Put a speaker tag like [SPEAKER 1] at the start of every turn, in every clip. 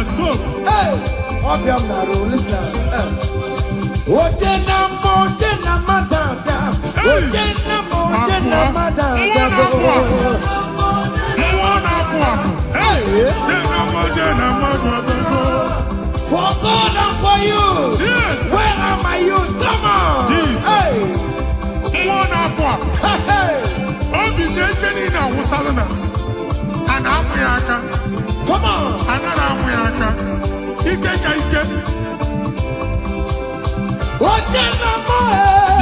[SPEAKER 1] so.
[SPEAKER 2] Hey, Obiam Naro, listen. Ojena madada. Ojena madada.
[SPEAKER 1] Hey, Ojena madada.
[SPEAKER 2] For God and for you.
[SPEAKER 1] Yes.
[SPEAKER 2] Where are my youth? Come on.
[SPEAKER 1] Jesus.
[SPEAKER 2] Hey. Hey. Come on.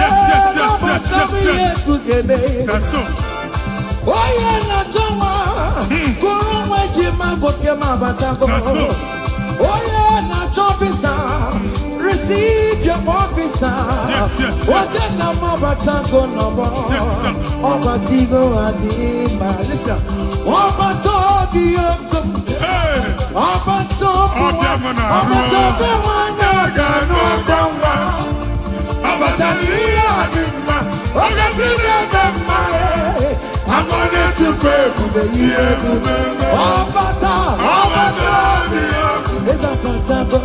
[SPEAKER 1] Yes. That's so.
[SPEAKER 2] Oh yeah, na chama. Kurumwe jima gokema batako.
[SPEAKER 1] That's so.
[SPEAKER 2] Oh yeah, na chopisa. Receive your officer.
[SPEAKER 1] Yes.
[SPEAKER 2] What's it na mabatako no bo?
[SPEAKER 1] Yes, sir.
[SPEAKER 2] Obatigo adima. Listen. Obatobi yoko.
[SPEAKER 1] Hey.
[SPEAKER 2] Obatobi wana gano gamba. Obatani adima. Ogatine bema. I'm gonna to pray for the year. Obata. It's a patato.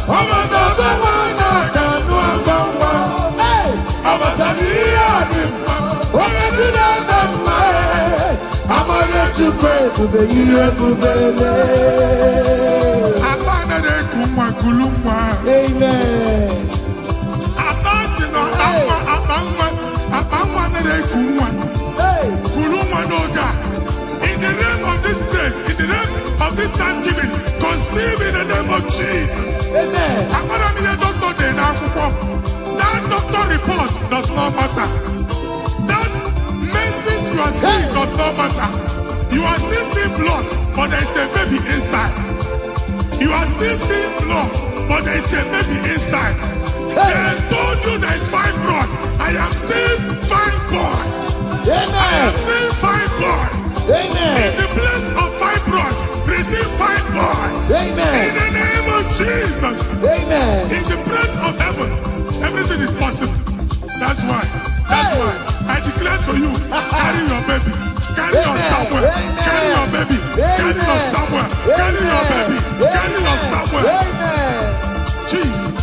[SPEAKER 2] Obata wana gano gamba. Hey. Obatani adima. Ogatine bema. I'm gonna to pray for the year. Amen.
[SPEAKER 1] In the name of this place, in the name of this Thanksgiving, conceive in the name of Jesus.
[SPEAKER 2] Amen.
[SPEAKER 1] That doctor report does not matter. That message you are seeing does not matter. You are still seeing blood, but there is a baby inside. You are still seeing blood, but there is a baby inside. They told you there is fine blood. I am seeing fine boy.
[SPEAKER 2] Amen.
[SPEAKER 1] I am seeing fine boy.
[SPEAKER 2] Amen.
[SPEAKER 1] In the place of fine blood, receive fine boy.
[SPEAKER 2] Amen.
[SPEAKER 1] In the name of Jesus.
[SPEAKER 2] Amen.
[SPEAKER 1] In the place of heaven, everything is possible. That's why I declare to you, carry your baby. Carry your somewhere. Carry your baby. Carry your somewhere. Carry your baby. Carry your somewhere.
[SPEAKER 2] Amen.
[SPEAKER 1] Jesus.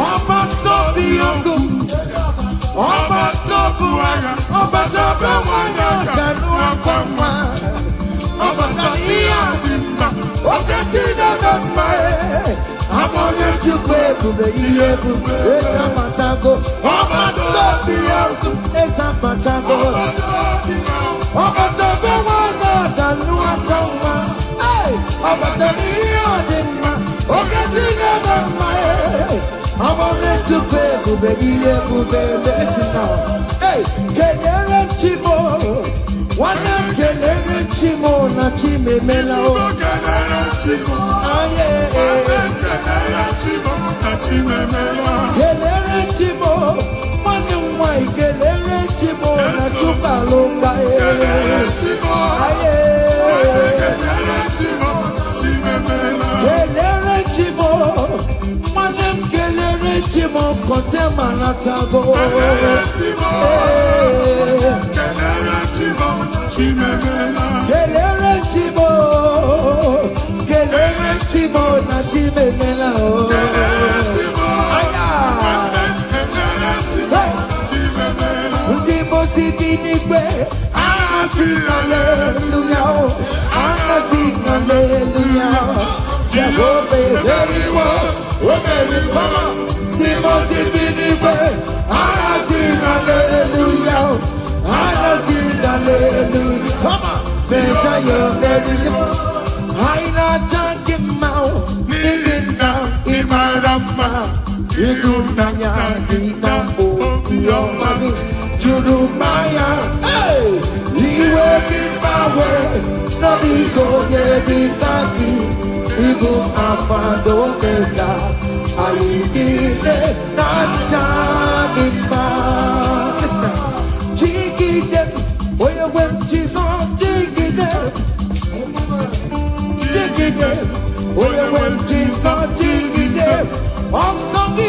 [SPEAKER 2] I'm on to baby, listen now. Hey, Kelere Chimo, one of Kelere Chimo, na Chime Melao.
[SPEAKER 1] Kelere Chimo,
[SPEAKER 2] Kelere Chimo, one of my Kelere Chimo, na Chukaloka. Kelere Chimo, Chimo Kontema Natago. Kelere Chimo, na Chimemela. Ndimo sibinigwe, hallelujah, hallelujah. Jehovah, very well, very come on. Ndimo sibinigwe, hallelujah, hallelujah. Come on, say you're very good. I not talking about Nina, Imarama, Irunanya, Nina, Okioma, Jurumaya. Hey, you will be my way, not ego, Nebitaki, Ibu Afado Mega. I need it, not talking about. Listen, Jiggy them, where you went, Jesus, Jiggy them. Oh, you went to Santi, Osagi,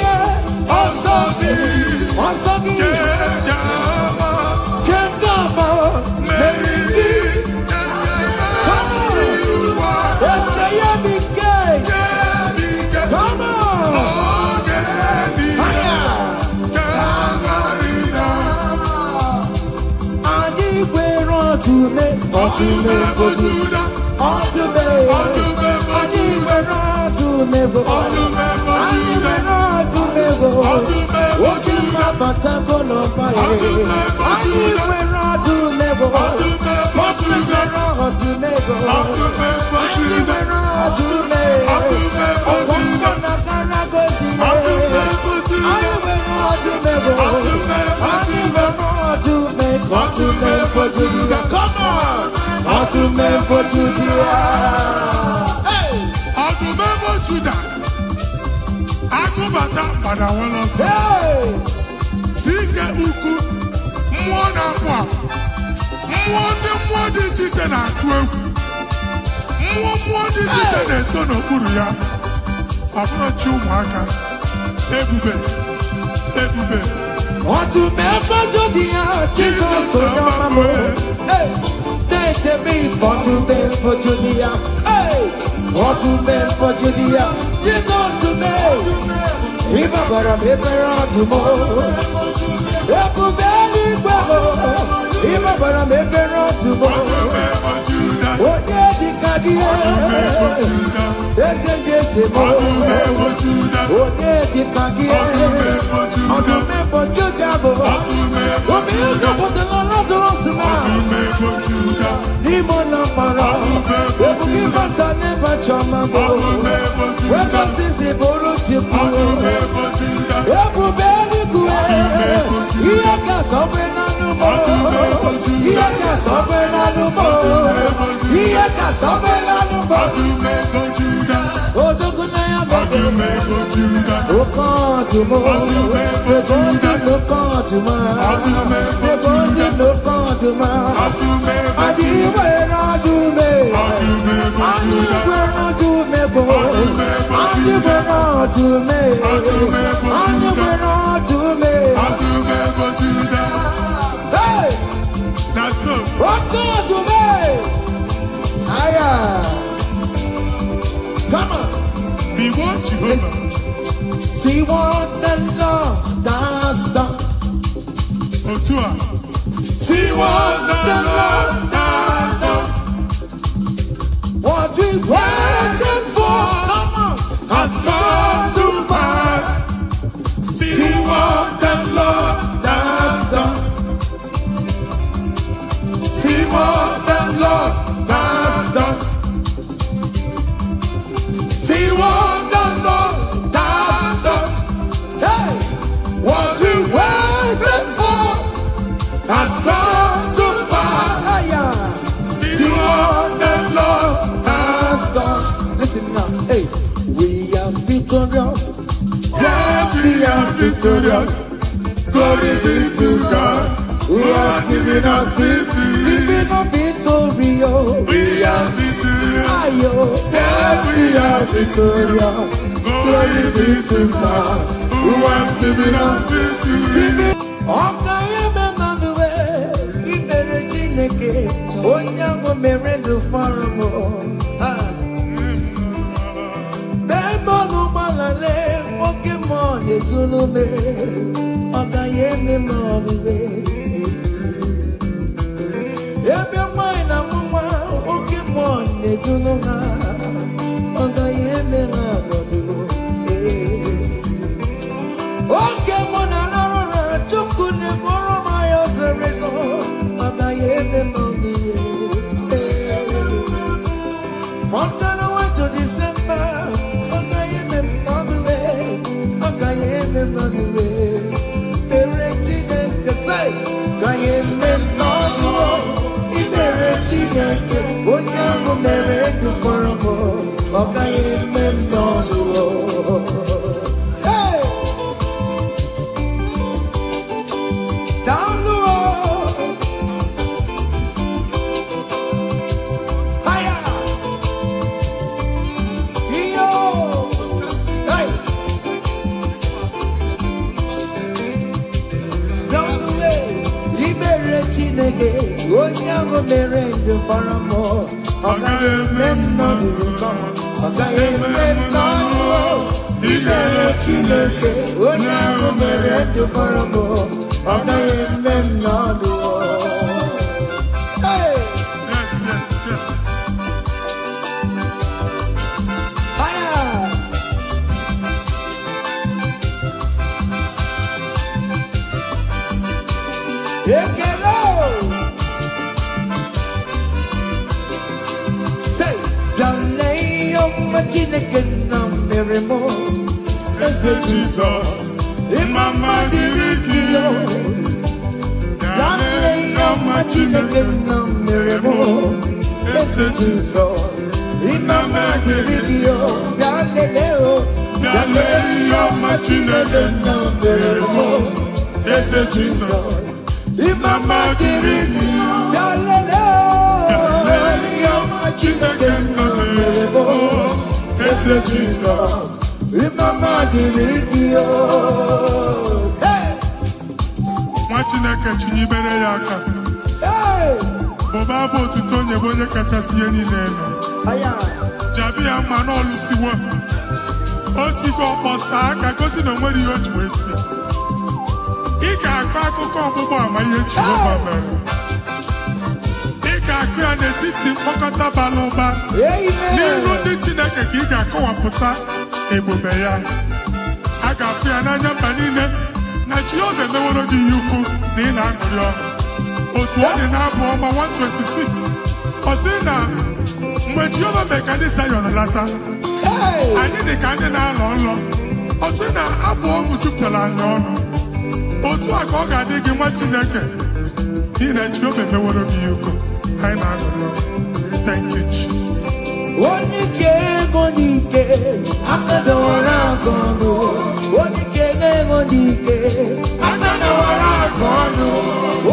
[SPEAKER 2] Kengama, See what the Lord has done. See what the Lord has done. What we waited for has come to pass. See what the Lord has done. See what the Lord has done. See what the Lord has done. Hey, what we waited for has come to pass. See what the Lord has done. Listen now, hey, we are victorious. Yes, we are victorious. Glory be to God who has given us victory. Giving us victory, oh. We are victorious. Yes, we are victorious. Glory be to God who has given us victory. Okay, Emmanuel, Ibere Chineke, Onyango Merendu Faramo. Bembo Malale, Pokemon, Etunume, Okayeme Moniwe. Ebe mine amuma, Pokemon, Etunume, Okayeme Moniwe. Pokemon, Anara, Chukune, Moroma, Yoserezo, Okayeme Moniwe. From January to December, Okayeme Moniwe, Okayeme Moniwe. Erectine, say, Okayeme Moniwe, Iberectine, Onyango Merendu Faramo, Okayeme Moniwe. Hey! Down the road! Higher! Yo! Hey! Down the way! Ibere Chineke, Onyango Merendu Faramo, Okayeme Moniwe. Okayeme Moniwe. Ibere Chineke, Onyango Merendu Faramo, Okayeme Moniwe. Hey!
[SPEAKER 1] Yes.
[SPEAKER 2] Chineke na mere mo. Eze Jesus. Imama diriki yo. Yale yama Chineke na mere mo. Eze Jesus. Imama diriki yo. Yale leo. Yale yama Chineke na mere mo. Eze Jesus. Imama diriki yo. Yale leo. Yale yama Chineke na mere mo. Eze Jesus. Imama diriki yo.
[SPEAKER 1] Chineke chinyibere ya aka. Boba bụ otuto onye bụ onye kachasị ihe niile elu. Jabi ya mma n'ọlụsiwo. Otigo ọkpọsa aka gosi na onwere ihe o ji wee tie. Ị ga-akọ akụkọ ọgbụgbọ ama ihe Jehova mere. Ị ga-akụ ya n'etiti mkpọkọta bara ụba. N'ihu ndị Chineke ka ị ga-akọwapụta ebube ya. A ga-afụ ya n'anya mba niile. Na Jehova emeworo gị ihe ukwu na ị na-aṅụrị ọṅụ. Otu ọ dị n'abụ ọma 126. Ọ sị na mgbe Jehova mee ka ndị Zayọn lata, anyị dị ka ndị na-alọ nlọ. Ọ sị na abụ ọṅụ jupụtara anyị ọnụ. Otu a ka ọ ga-adị gị nwa Chineke n'ihi na Jehova emeworo gị ihe ukwu. Anyị na-aṅụrị ọṅụ. Thank you, Jesus.
[SPEAKER 2] Onye ike ego n'ike aka dọwara aka ọnụ. Onye ike ego n'ike aka dọwara aka ọnụ.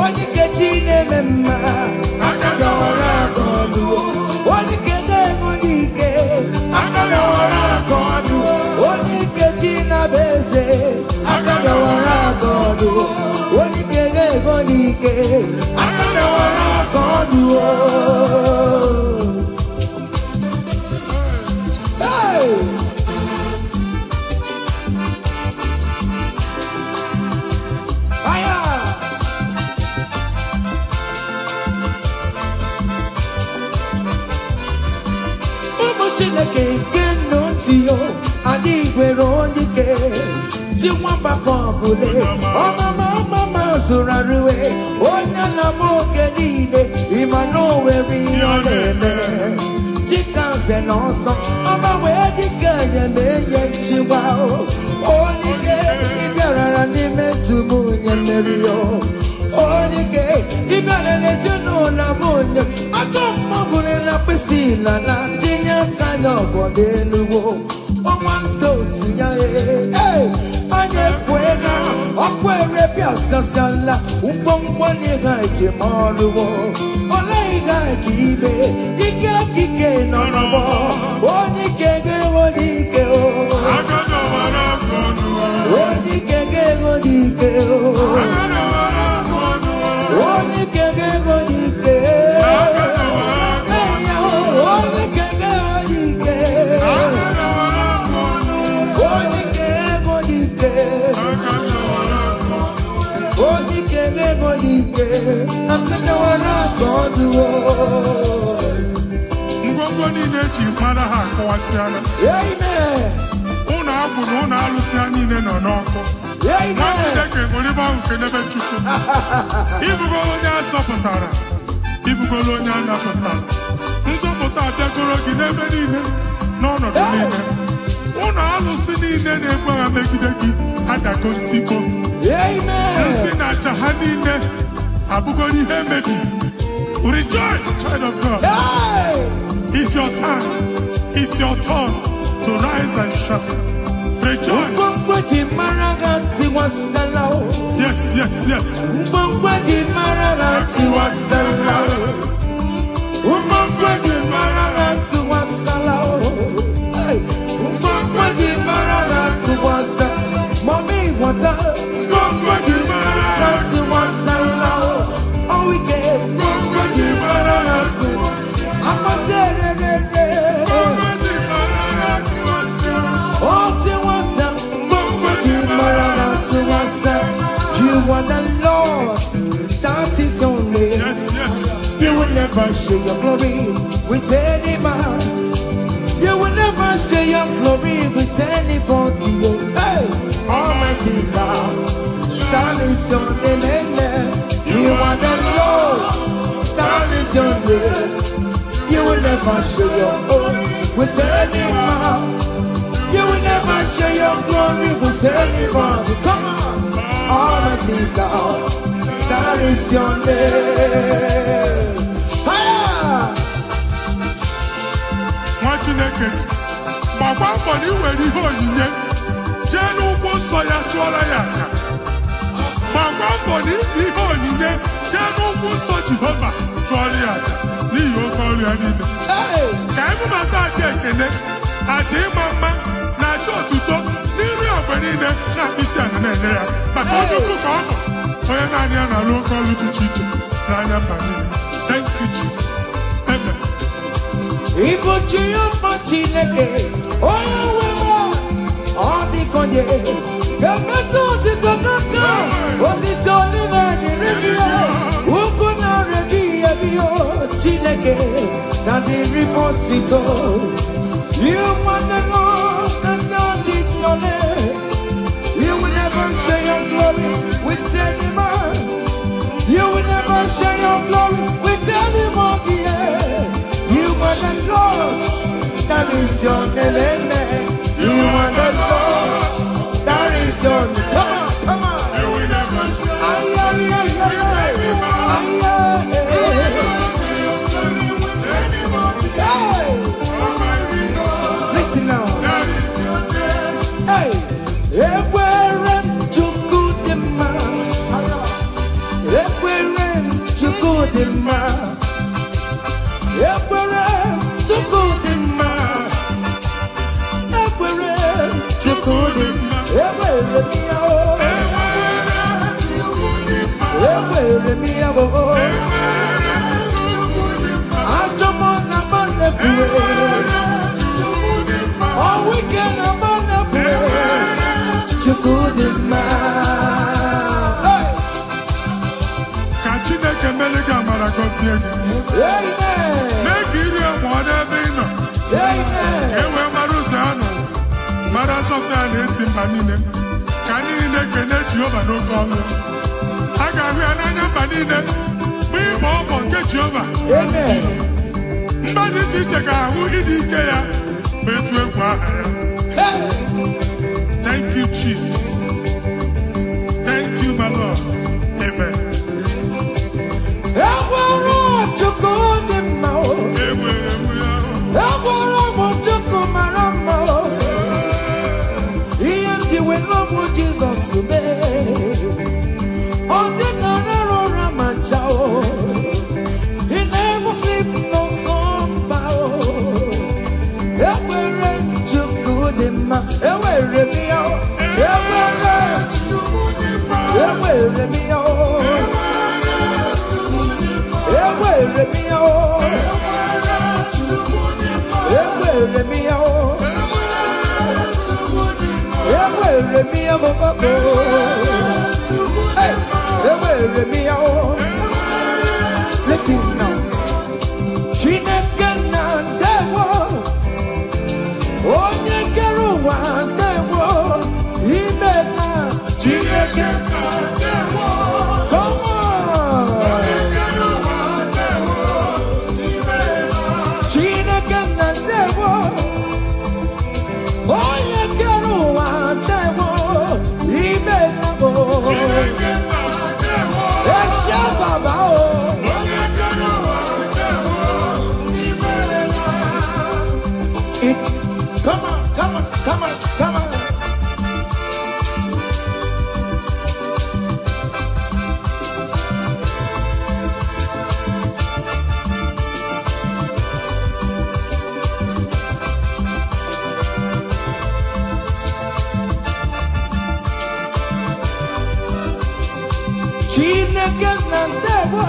[SPEAKER 2] Onye ike chi na-eme mma aka dọwara aka ọnụ. Onye ike ego n'ike aka dọwara aka ọnụ. Onye ike chi na-abụ eze aka dọwara aka ọnụ. Onye ike ego n'ike aka dọwara aka ọnụ. Chineke nke ntio adị gwere onye ike ji nwamba ka ọgụle ọmama zụrụ arụwe onye na-ama oge niile ịma na o nwere ihe ọ na-eme dịka nze na ọsọ ọma wee dịka enye nchịgwa onye ike ịbịarara n'ime tumu nye mmeri ya onye ike ịbịara n'ezinụlọ m onye aka mmagwụrụ na mkpịsị ila na tinye aka anya ọgọdọ eluwo ọnwa ndị otu ya anya efue na ọkụ erepịa sasiala ngwongwo n'ihe ejem ọrụwo ole ihe ka ibe ike akike nọ n'ọgbọ onye ike ga-enwe n'ike onye ike ga-enwe n'ike onye ike ga-enwe n'ike
[SPEAKER 1] ngwongwo niile eji mara ha akọwasịala. Ụlọ agwụ na ụlọ alụsị ha niile nọ n'ọkụ. Nwa Chineke ṅụrịba ahụ nke n'ebe Chukwu. Ibugolo onye asọpụtara, ibugolo onye anapụtara. Nzọpụta abịagoro gị n'ebe niile n'ọnọdụ niile. Ụlọ alụsị niile na-egbu agha megide gị adago ntikpo. Nsị na aja ha niile abụgoro ihe emebi. Rejoice, child of God. It's your time. It's your turn to rise and shine. Rejoice. Yes, yes, yes.
[SPEAKER 2] Mommy, what's up? You are the Lord, that is your name.
[SPEAKER 1] Yes, yes.
[SPEAKER 2] You will never share your glory with any man. You will never share your glory with anybody. Hey, Almighty God, that is your name. Amen. You are the Lord, that is your name. You will never share your glory with any man. your glory with anybody. Come on, Almighty God, that is your name.
[SPEAKER 1] Nwa Chineke, gbakwa mbọ na iwere ihe onyinye jee n'ugwu nsọ ya chụọrọ ya aja. Gbakwa mbọ na iji ihe onyinye jee n'ugwu nsọ Jehova chụọrọ ya aja n'ihi oke ọrụ ya niile. Ka ebubata aja ekele, aja ịma mma na aja otuto n'iru ya mgbe niile na mkpịsị ala na-enye ya maka onye ukwu ka ọ bụ onye naanị ya na-alụ oke ọrụ dị iche iche n'anya mba niile. Thank you, Jesus. Amen.
[SPEAKER 2] Ibu Jehova Chineke, onye nwe m, ọ dịkonye ga-emetụ otito n'aka, otito n'ime dịrị gị ya, ugwu na-arịbi ebi o Chineke na dịrị m otito. You want the Lord and not is your name. You will never share your glory with any man. You will never share your glory with any man. You are the Lord, that is your name. You are the Lord, that is your name. Come on, come on.
[SPEAKER 1] You will never share.
[SPEAKER 2] Listen now. Hey, Ekwere Chukudima. Ekwere Chukudima. Ekwere Chukudima. Ekwere Chukudima. Ekwere miao. Ekwere miao. Ajomona manefuwe. All weekend manefuwe. Chukudima.
[SPEAKER 1] Ka Chineke mere gị amara gọzie gị.
[SPEAKER 2] Amen.
[SPEAKER 1] Mee ka iri amụọ n'ebe ị nọ.
[SPEAKER 2] Amen.
[SPEAKER 1] E wee mara ụzọ ya nọ. Mara nsọpụta ya na-eti mba niile. Ka anyị niile kene Jehova n'oke ọnụ. A ga-ahụ ya n'anya mba niile bụ ịgba ọbọ nke Jehova.
[SPEAKER 2] Amen.
[SPEAKER 1] Mba dị iche iche ga-ahụ ịdị ike ya ma etu egwu aha ya. Thank you, Jesus. Thank you, my Lord. Amen.
[SPEAKER 2] Ekwere Chukudima.
[SPEAKER 1] Enwere m ya.
[SPEAKER 2] Ekwere m Chukwumara mma. Ihe ndị were ọbụ Jizọs mee. Ọ dịkara ụra ma ncha o. He never sleep no slumber o. Ekwere Chukwudima. Ewere m ya o. Ekwere Chukwudima. Ewere m ya o. Ewere m ya o. Ewere m ya o. Ewere m ya o. Hey, ewere m ya o. Listen now. Chineke na ndewo. Onye kere ụwa ndewo. Ime na Chineke na ndewo. Come on. Chineke na ndewo. Onye kere ụwa ndewo. Ime na o. Eshe baba o. Come on, come on, come on, come on. Chineke na ndewo.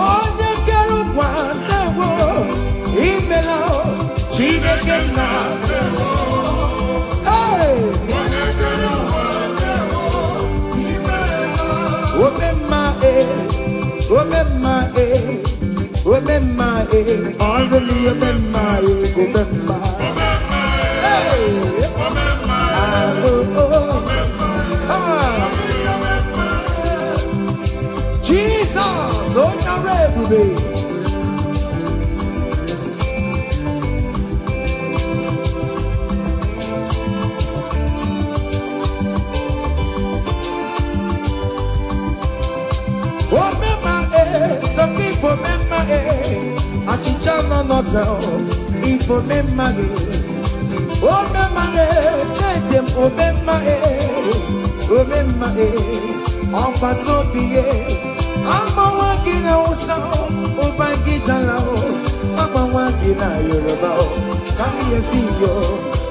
[SPEAKER 2] Onye kere ụwa ndewo. Imela o. Chineke na ndewo. Hey! Omemma omemma omemma already omemma omemma. Hey! Jesus, on your rebbe. immortal. Ipo memare, oh memare, them oh memare, oh memare. On patopie, I'm walking out sound, oh my guitar, I'm walking out Yoruba. Come here, see you.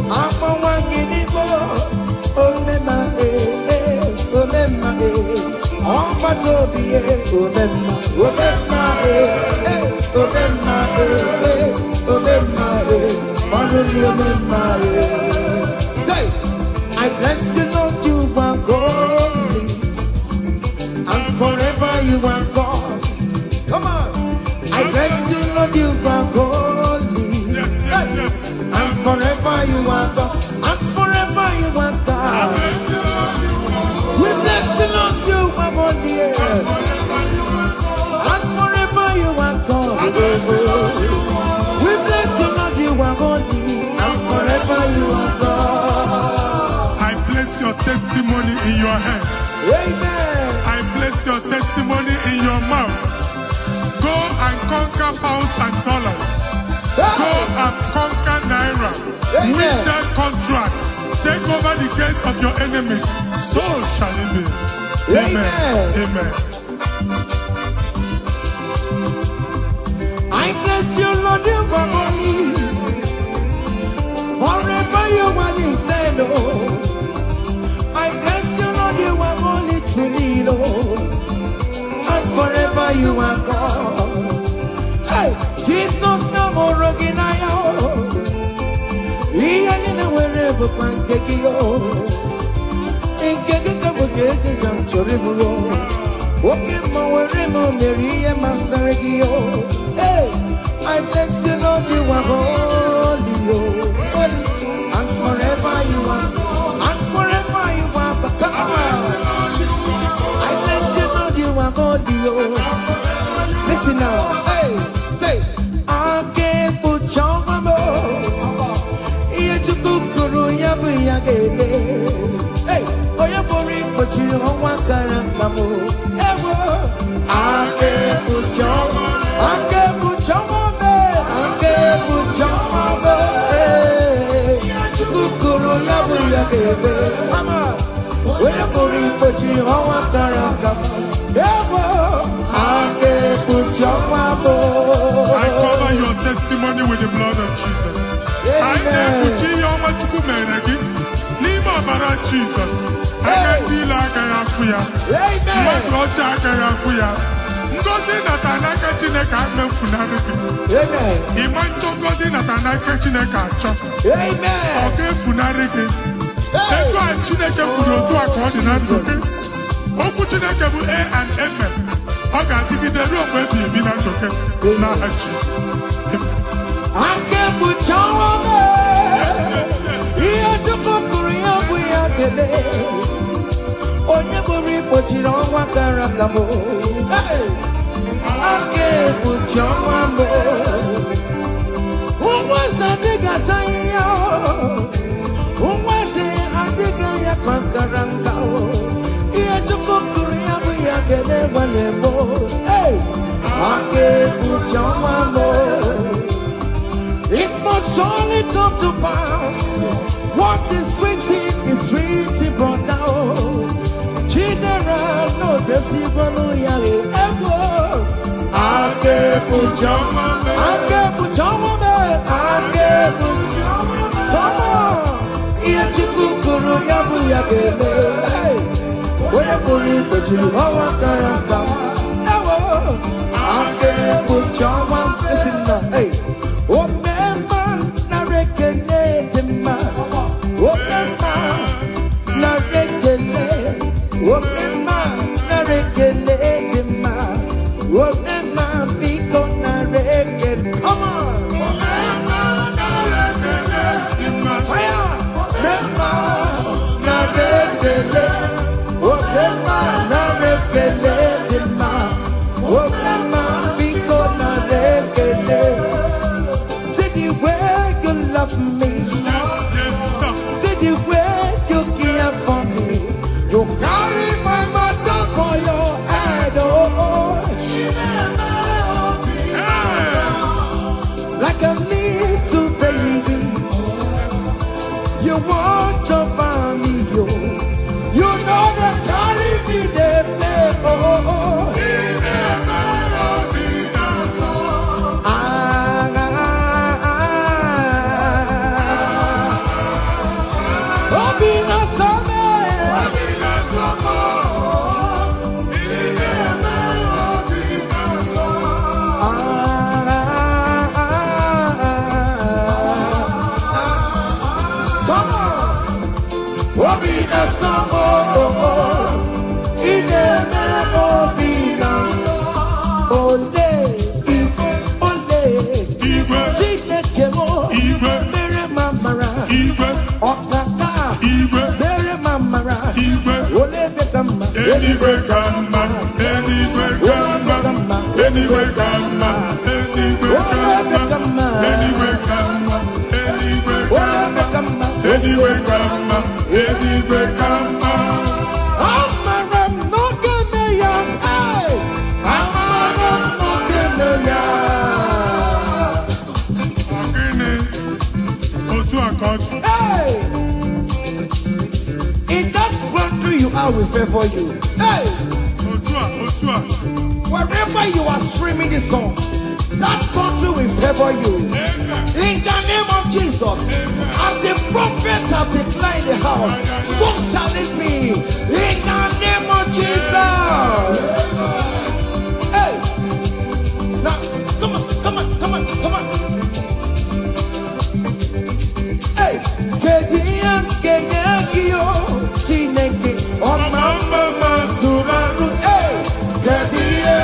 [SPEAKER 2] I'm walking it more, oh memare, oh memare. On patopie, oh memare, oh memare, oh memare. Say, I bless you, Lord, you are holy, and forever you are God. Come on, I bless you, Lord, you are holy.
[SPEAKER 1] Yes, yes, yes.
[SPEAKER 2] And forever you are God, and forever you are God. We bless you, Lord, you are holy, and forever you are God. We bless you, Lord, you are holy, and forever you are God.
[SPEAKER 1] I place your testimony in your hands.
[SPEAKER 2] Amen.
[SPEAKER 1] I place your testimony in your mouth. Go and conquer pounds and dollars. Go and conquer naira.
[SPEAKER 2] Amen.
[SPEAKER 1] Win that contract. Take over the gates of your enemies. So shall it be. Amen. Amen.
[SPEAKER 2] I bless you, Lord, you are holy. Forever you are the same, Lord. I bless you, Lord, you are holy to me, Lord. And forever you are God. Hey, Jesus, no more rocking I am. He ain't in the wherever pancake yo. In Kaka, I'm Choribu. Walking my way, Mary and Masaragio. Hey, I bless you, Lord, you are holy, holy, and forever you are, and forever you are. Come on, I bless you, Lord, you are holy, listen now, hey, say, I can't put your mama. Yet you could go, hey, oh, you're boring, but you don't want to come. I can't put your mama. I can't put your mama. I can't put your mama. Chukuru yabu yagebe. Mama, we're boring, but you don't want to come. I can't put your mama.
[SPEAKER 1] I cover your testimony with the blood of Jesus. I never your Chukumenegi. Lima Bara Jesus. I can be like I am for you. Amen. Ngozi natanaka Chineke amefunariki.
[SPEAKER 2] Amen.
[SPEAKER 1] Imancho ngozi natanaka Chineke acho.
[SPEAKER 2] Amen.
[SPEAKER 1] Oge funariki. Etu a Chineke furu otu aka ọ dị na ndụ gị. Okwu Chineke bụ A and Amen. Ọ ga-adịgide ruo mgbe ebighị ebi na ndụ gị. N'aha Jizọs. Amen.
[SPEAKER 2] Ake buchawame. Ihe Chukwu kwuru ya bụ ya kele. Onye bụrụ ikpochiri ọnwa kara aka m. Ake buchawame. Ụmụazị adịghị ata ya. Ụmụazị adịghị ya kankara nka. Ihe Chukwu kwuru ya bụ ya kele gbale m. Ake buchawame. It must surely come to pass. What is written brought down. General, no decibel, yale, ever. I can't put your mama. I can't put your mama. I can't put your mama. Come on. Here to Kukuru, Yabu Yagebe. Hey, where you put you? How I can't come. Ever. I can't put your mama. Listen now, hey. Oh, man, na reconnect, man. Oh, man, na reconnect. Oh, man, na reconnect, man. Oh, man, be gonna reconnect. Come on. Oh, man, na reconnect, man. Fire. Man, na reconnect. Oh, man, na reconnect, man. Oh, man, be gonna reconnect. Love me. See the way you care for me. You carry my matter for your head, oh. like a little baby. You want your family, yo. You know they carry me, they play. Oh.
[SPEAKER 1] Anyway, come on, anyway, come on, anyway, come on, anyway, come on, anyway, come on, anyway, come on, anyway, come on, anyway, come on.
[SPEAKER 2] Amaram no gemeya, hey. Amaram no gemeya.
[SPEAKER 1] Ogini, Otu Akot.
[SPEAKER 2] Hey. In that country you are, we favor you. Hey!
[SPEAKER 1] Otua.
[SPEAKER 2] Wherever you are streaming this song, that country will favor you.
[SPEAKER 1] Amen.
[SPEAKER 2] In the name of Jesus.
[SPEAKER 1] Amen.
[SPEAKER 2] As the prophet have declared the house, so shall it be. In the name of Jesus. Hey! Now, come on. Hey! Kedian, Chineke, Mama Suraru, hey, Gadia,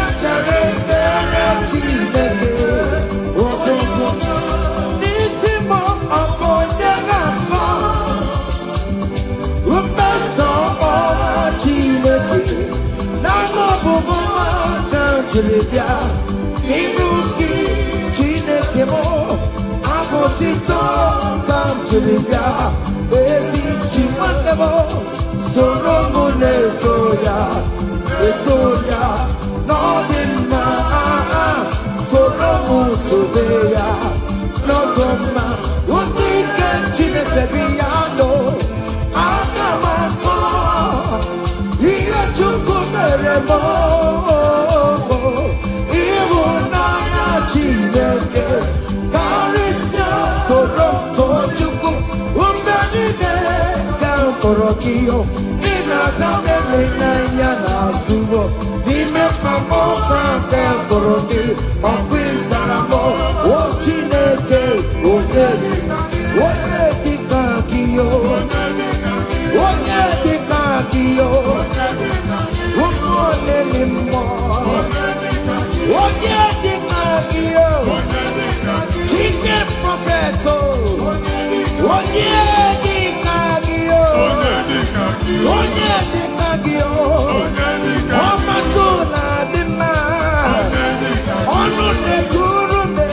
[SPEAKER 2] Chineke, Nisimo, Apoyaka, Upeso, Chineke, Nano Buma, Tantribia, Niruki, Chineke, Abotito, Tantribia, Ezi, Chimanebo. Soromune etoya, nodima, soromu tobeya, nodoma, unike chineke biyano, agamako, iye chuku meremo, ibunaya chineke, karisya sorom tochuku, umbenine kankorokiyo. Nazamele na yana subo, nime pamoka kekoroki, okwizaramo, ochineke, onyedikakiyo, umonelimo, onyedikakiyo, chike profeto, onyedikakiyo. Onye dịka gị ọmatụla dị mma ọnụ na-ekuru me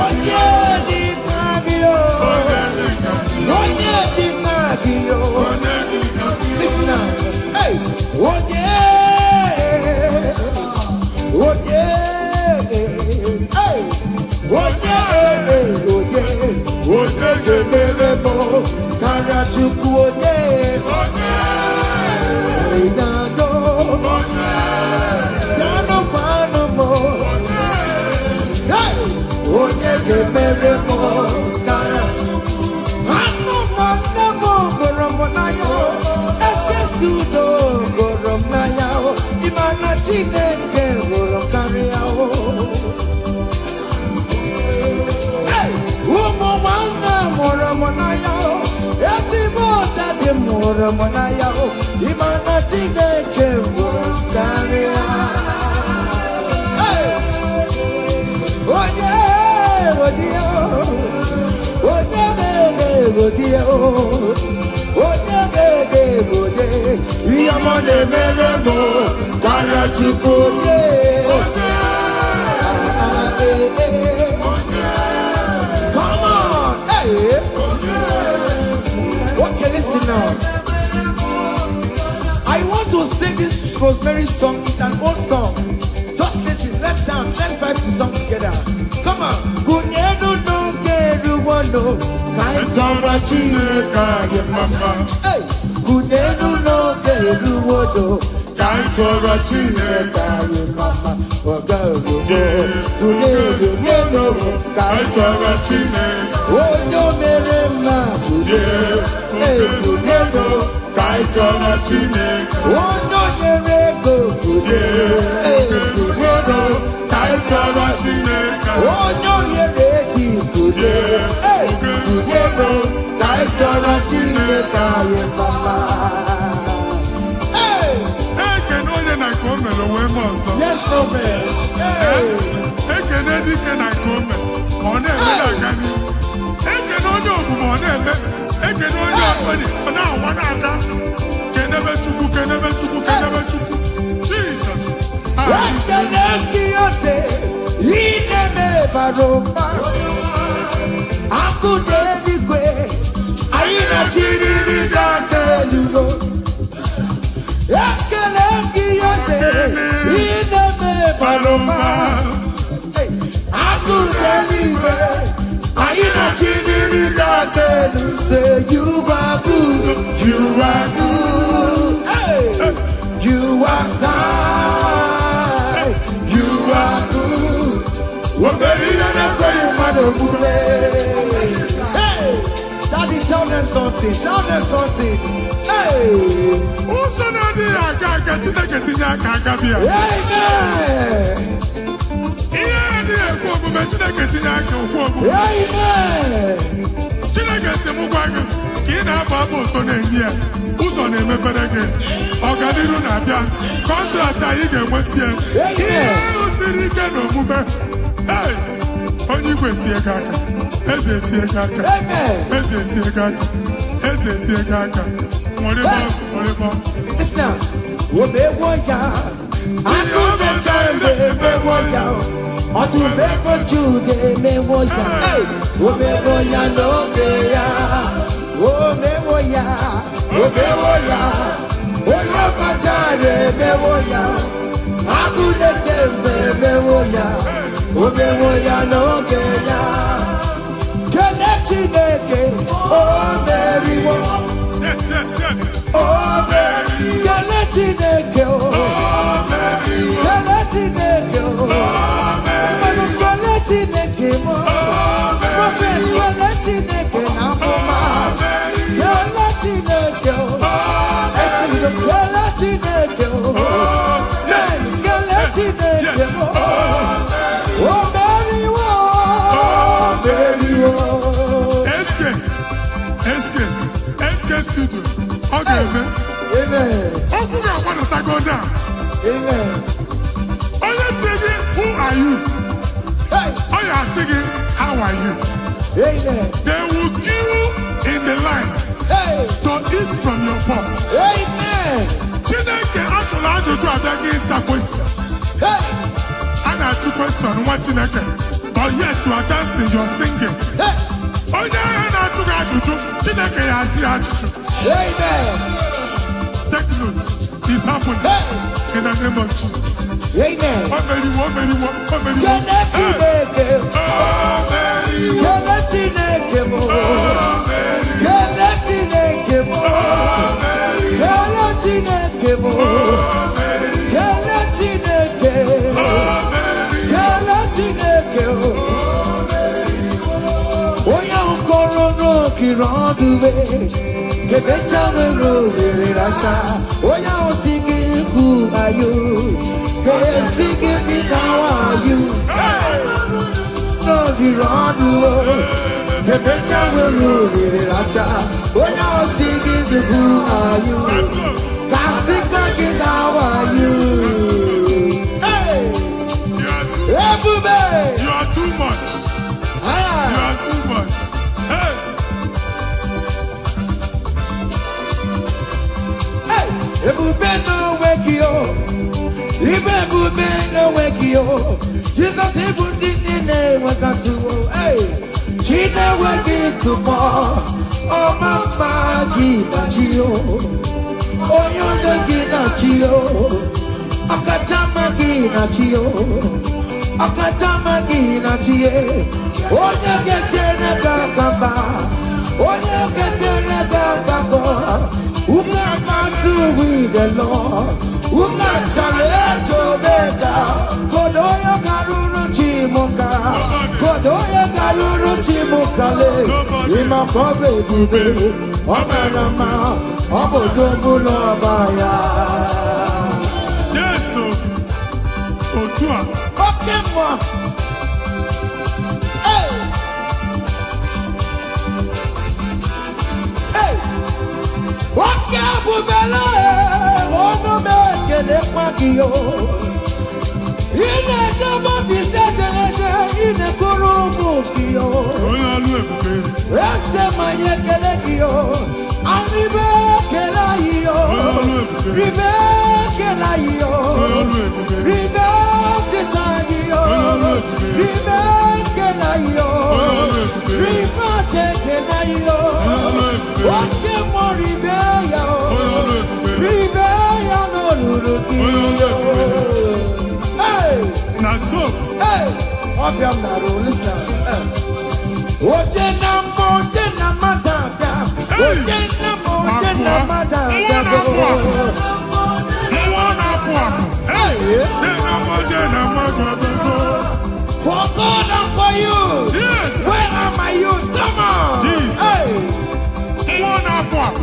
[SPEAKER 2] onye dịka gị listen now hey onye ga-emere m karịa Chukwu onye onye ga-emere m karịa anụ nwanne m gụrụ m n'anya eskestudo gụrụ m n'anya ịma na Chineke gụrụ m karịa ụmụ nwanne mụrụ m n'anya ezigbo dadi mụrụ m n'anya ịma na Chineke gụrụ m karịa onye ga-egode ihe ọma na-emere m karịa Chukwu come on okay listen now I want to sing this Rosemary song. It's an old song Just listen, let's dance, let's vibe to song together. Come on. Kunenu no geru wono, kaitara chineka ye mama. Hey, kunenu no geru wono, kaitara chineka ye mama. Kunenu wono, kaitara chineka. Wono merema kunenu, kaitara chineka. Wono yerego kunenu, kaitara chineka. Wono yereti kunenu, kaitara chineka ye mama. Yes, no man.
[SPEAKER 1] Jesus.
[SPEAKER 2] Say you are good, you are good, hey. You are kind, you are good. Hey, Daddy, tell them something, Hey,
[SPEAKER 1] who's on the Chineke si mugwa gị ka ị na-abụ abụ ụtọ na-enye ya ụzọ na-emepere gị ọganihu na-abịa kọntraktị anyị ga-enweta ya ihe ahụ siri ike na omume onye igwe tie gị aka eze tie gị aka eze tie gị aka eze tie gị aka mụrịbọ
[SPEAKER 2] omewo ya akụbecha emewo ya ọtụmego Jude emewo ya omewo ya n'oge ya omewo ya onye ọbachara emewo ya akụbecha emewo ya omewo ya n'oge ya kele Chineke o meriwo o meriwo kele Chineke o meriwo kele Chineke o kele Chineke mo prophet kele Chineke na mama kele Chineke o kele Chineke o yes kele Chineke mo o meriwo
[SPEAKER 1] studio. Okay, amen. Open your water to go down.
[SPEAKER 2] Amen.
[SPEAKER 1] Are you singing? Who are you?
[SPEAKER 2] Hey.
[SPEAKER 1] Are you singing? How are you?
[SPEAKER 2] Amen.
[SPEAKER 1] They will queue in the line to eat from your pot.
[SPEAKER 2] Amen.
[SPEAKER 1] Chineke actually asked you to beg a question. And I took question what Chineke. But yet you are dancing, you are singing. Oh yeah, and I took Chineke has the attitude.
[SPEAKER 2] Amen.
[SPEAKER 1] Take notes. It's happening in the name of Jesus.
[SPEAKER 2] Amen.
[SPEAKER 1] You are too much. You are too much. Hey.
[SPEAKER 2] Jesus put in the name of God to hey, she never get to more. Oh, Mama, Gina Gio. Oh, you're the Gina Gio. Akatamagina Chio, Akatamagina Chie, Onya Getena Gakaba, Onya Getena Gakabo, Ukamatu with the Lord, Ukataleto Bega, Kodoya Karuru Chimoka, Kodoya Karuru Chimokale, Imakobe Bibe, Omanama, Obotobu Nobaya.
[SPEAKER 1] Yes, Otua.
[SPEAKER 2] Okay, moi. Hey. Hey. Okay, Bubela. Ono make le kwakio. Ine kaboti setelete. Ine kurumu kio.
[SPEAKER 1] Oya lu ebube.
[SPEAKER 2] Ese maye kele kio. Arribe kela iyo. Ribe kela iyo. Ribe tetayo. Ribe kela iyo. Ribe kela iyo. Oke mo ribe yo. Ribe yo no lulukiyo. Hey.
[SPEAKER 1] Naso.
[SPEAKER 2] Hey. Obiam naro listen. Oje na madabia. Oje na madabia. For God and for you.
[SPEAKER 1] Yes.
[SPEAKER 2] Where are my youth? Come on.
[SPEAKER 1] Jesus.
[SPEAKER 2] Hey. Come on.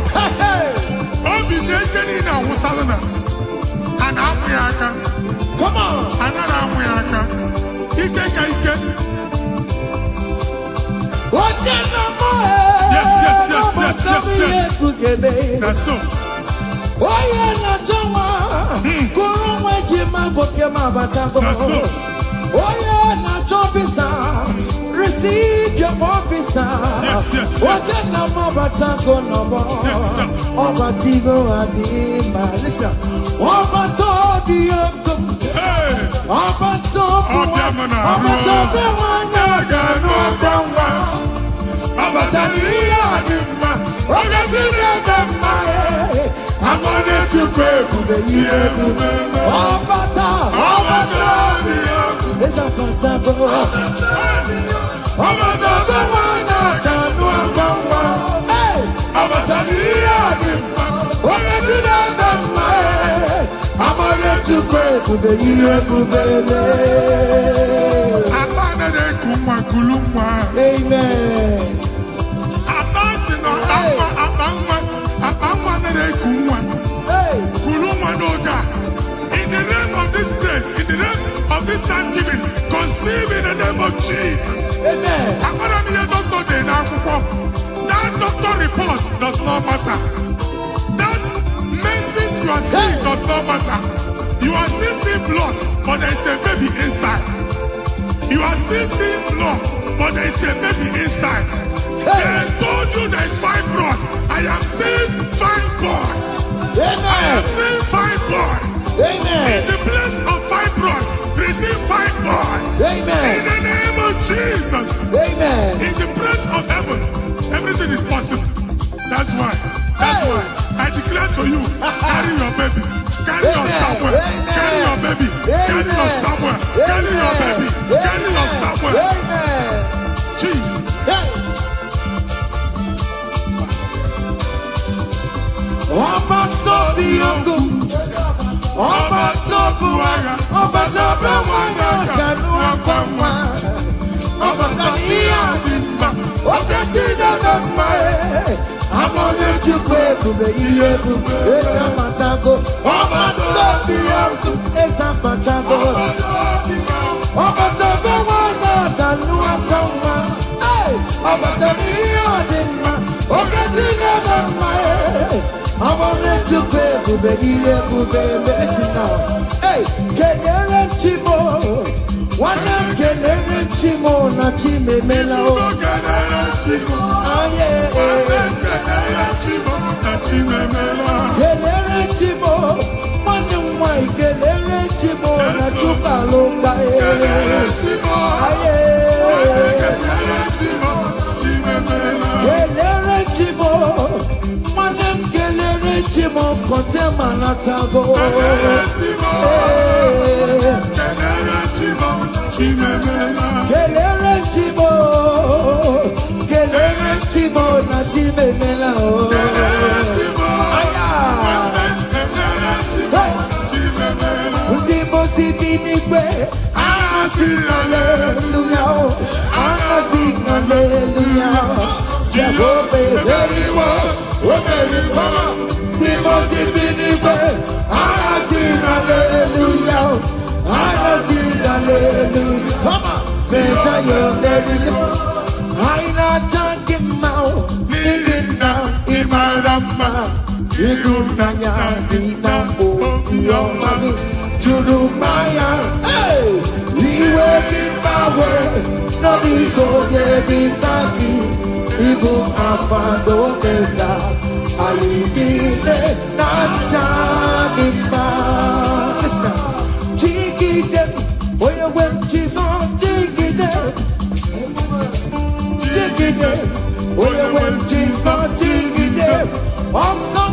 [SPEAKER 1] Yes. That's so.
[SPEAKER 2] Oye na jama, kurumwe jima goke mabatako. Oye na jobisa, receive your officer.
[SPEAKER 1] Yes.
[SPEAKER 2] Oye na mabatako nobo. Obatigo adima. Listen, obatobi yoko. Obatobi wanya gano gangwa. Obatali adima. Ogatine bema. I'm gonna to pray to the year. Obata, it's a patago. Obata, the one I can do. Hey, Obata, I'm gonna to pray to the year. Amen.
[SPEAKER 1] In the name of this place, in the name of this Thanksgiving, conceive in the name of Jesus.
[SPEAKER 2] Amen.
[SPEAKER 1] That doctor report does not matter. That message you are seeing does not matter. You are still seeing blood, but there is a baby inside. You are still seeing blood, but there is a baby inside. They told you there is fibroid. I am seeing fibroid.
[SPEAKER 2] Amen.
[SPEAKER 1] I am seeing fibroid.
[SPEAKER 2] Amen.
[SPEAKER 1] In the place of fibroid, receive fibroid.
[SPEAKER 2] Amen.
[SPEAKER 1] In the name of Jesus.
[SPEAKER 2] Amen.
[SPEAKER 1] In the place of heaven, everything is possible. That's why I declare to you, carry your baby. Carry your somewhere. Carry your baby. Carry your somewhere. Carry your baby. Carry your somewhere.
[SPEAKER 2] Amen.
[SPEAKER 1] Jesus.
[SPEAKER 2] I'm on to pay, listen now. Hey, Kenyan Chimo, one of Kenyan Chimo, not Chime Melo. Kenyan Chimo, one of my Kenyan Chimo, not Chukaloka. Kenyan Chimo, Chimo Koncept Manatago. Kelere Chimo na Chimemela. Hallelujah, hallelujah. Jehovah, very well, very come. The most hallelujah, hallelujah. Come on, say you're very good. I not talking about living down in my rama. You do not your money to do my hey, he will give my word. No, he go get it back. He go Alpha Omega. I need it, not talking about. Listen, jiggy them, where you went, Jesus, jiggy them, jiggy them, where you went, Jesus, jiggy them. Also,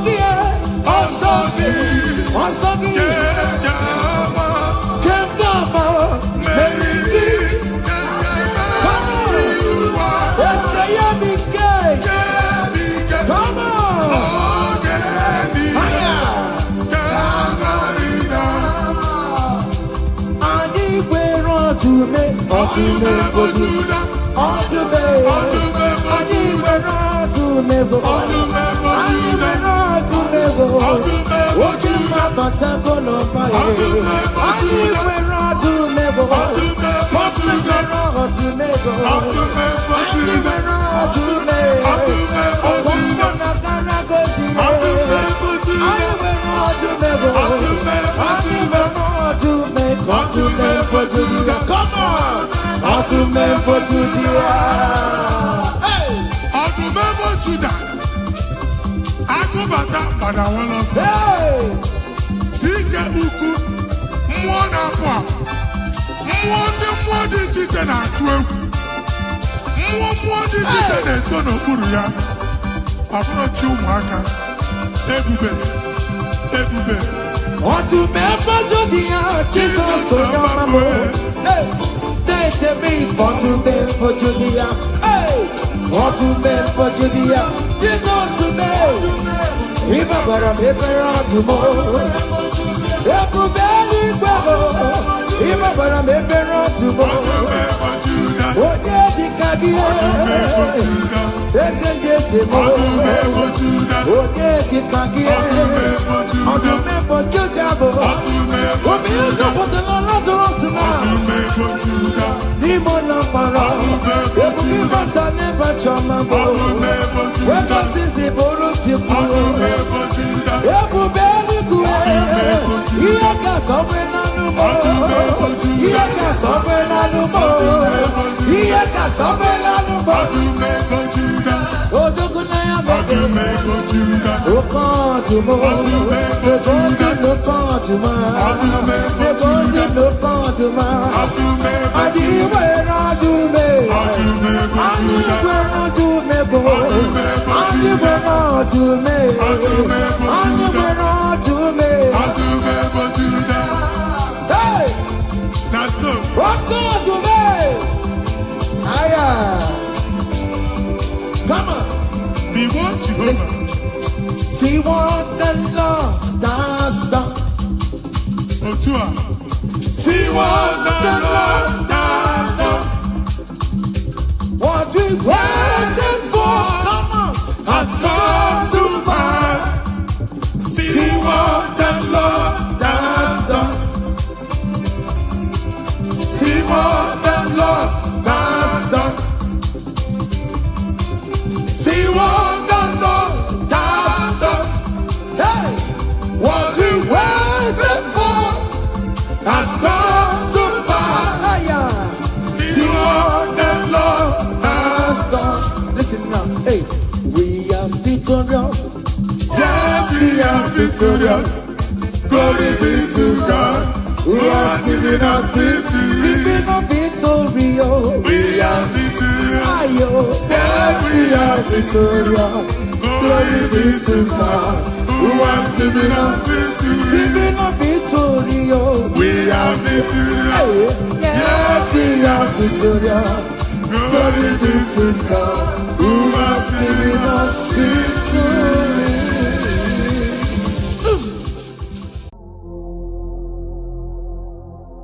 [SPEAKER 2] but I want to say, Tika Uku, Mmuo na Apuapu, Mmuo di chiche na atwe, Mmuo di chiche na eso n'okpuru ya, abụrụ chi ụmụaka, ebube. Otu mefo jodi ya, Jesus onyamamo, dete mi, otu mefo jodi ya, otu mefo jodi ya, Jesus me. Iba bara mebera tumo, ekubeli kwego. Iba bara mebera tumo, oye dikagie. Desende semo, oye dikagie. Odume bojudabo, omiuzo potelo Lazarus na. Nimo na para, ekumi bata neba chama bo. Weka sisi boru chipu. Ebubeli kue, iyaka sobe na numo. Iyaka sobe na numo. Iyaka sobe na numo. Odoguna ya bebe. Okantumo. Ogondi lokantuma. Ogondi lokantuma. Adiwe na dume. Adiwe na dume bo. Adiwe na dume. Adiwe na dume. Hey!
[SPEAKER 1] Naso.
[SPEAKER 2] Okantume. Aya. Come on.
[SPEAKER 1] Be what Jehovah.
[SPEAKER 2] See what the Lord has done.
[SPEAKER 1] Otua.
[SPEAKER 2] See what the Lord has done. What we waited for, come on, has come to pass. See what the Lord has done. See what the Lord has done. See what the Lord has done. Hey, what we waited for has come to pass. See what the Lord has done. Listen now, hey, we are victorious.
[SPEAKER 1] Yes, we are victorious. Glory be to God who has given us victory.
[SPEAKER 2] Giving us victory, oh.
[SPEAKER 1] We are victorious.
[SPEAKER 2] Yes, we are victorious.
[SPEAKER 1] Glory be to God who who has given us victory.
[SPEAKER 2] Giving up victory, oh.
[SPEAKER 1] We have victory.
[SPEAKER 2] Yes, we have victory.
[SPEAKER 1] Glory be to God, who has given us victory.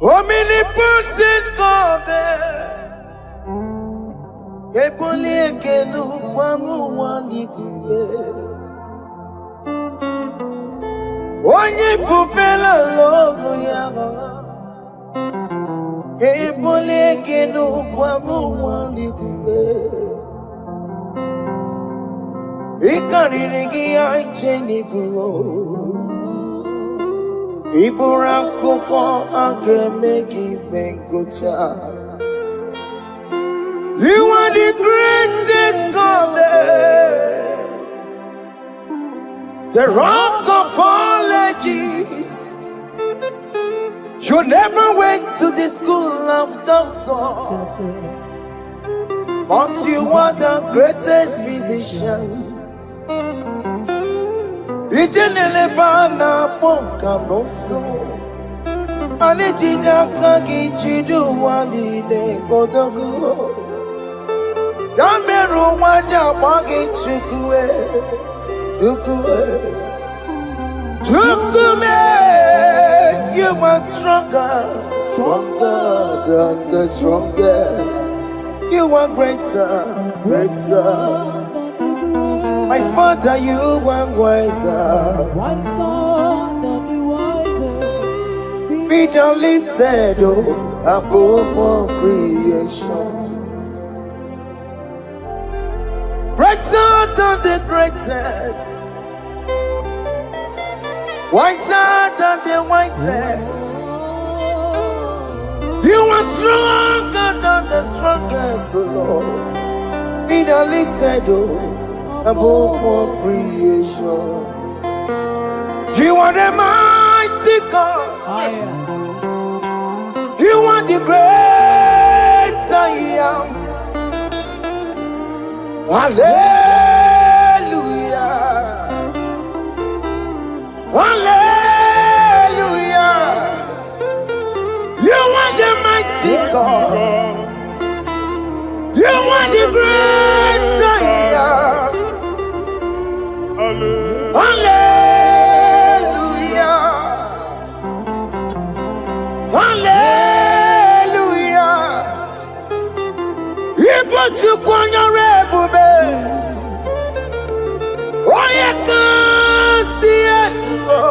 [SPEAKER 2] Omnipotent God, Eboli ekelu kwamu wanikule. Onye fufela logo yaga. Eboli ekelu kwamu wanikule. Ikariri aicheni buo. Ibura koko agemeki mengocha. You are the greatest God there, the rock of all ages. You never went to the school of doctor, but you are the greatest physician. Ijenelebana ponka noso, anijida kagi jidu wali ne kodogo. Dameru waja magi chukue, chukume. You are stronger than the strongest. You are greater. My Father, you are wiser Be thou lifted above all creation. Greater than the greatest, wiser than the wisest. You are stronger than the strongest, O Lord. Be thou lifted above all creation. You are the mighty God. Yes. You are the great I am. Hallelujah. Hallelujah. You are the mighty God. You are the great I am. Hallelujah. Hallelujah. Iboju kwanya rebube. Oye kan si elo.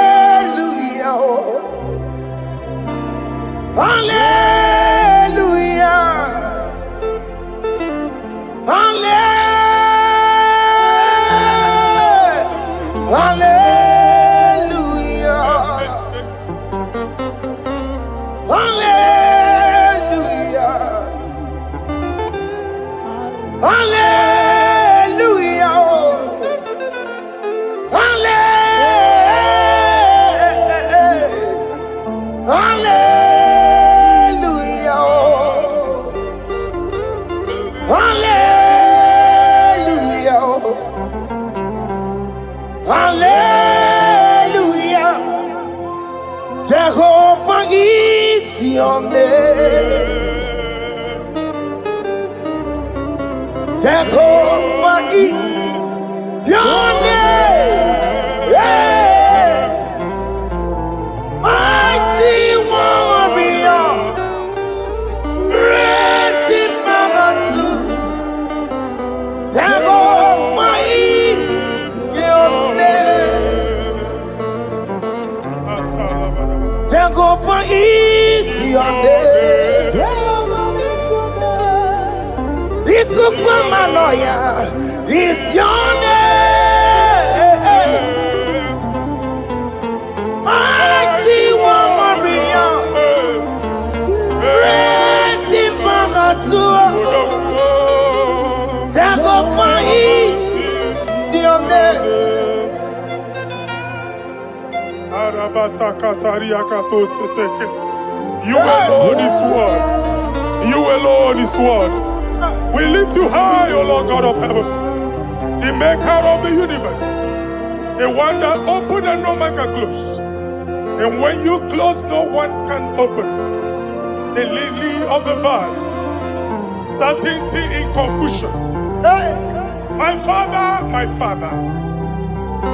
[SPEAKER 2] Hallelujah. Hallelujah. Hallelujah. Hallelujah. Hallelujah. Hallelujah. Jehovah is your name. Jehovah is your name. Yeah. Mighty warrior, great in magnitude. Jehovah is your name. Jehovah is your name. Ikukumanoya is your name. Mighty warrior, great in magnitude. Jehovah is your name.
[SPEAKER 1] You alone is word. You alone is word. We lift you high, O Lord God of heaven. the maker of the universe, the one that opened and no man can close. And when you close, no one can open. The lily of the valley, certainty in confusion. My Father,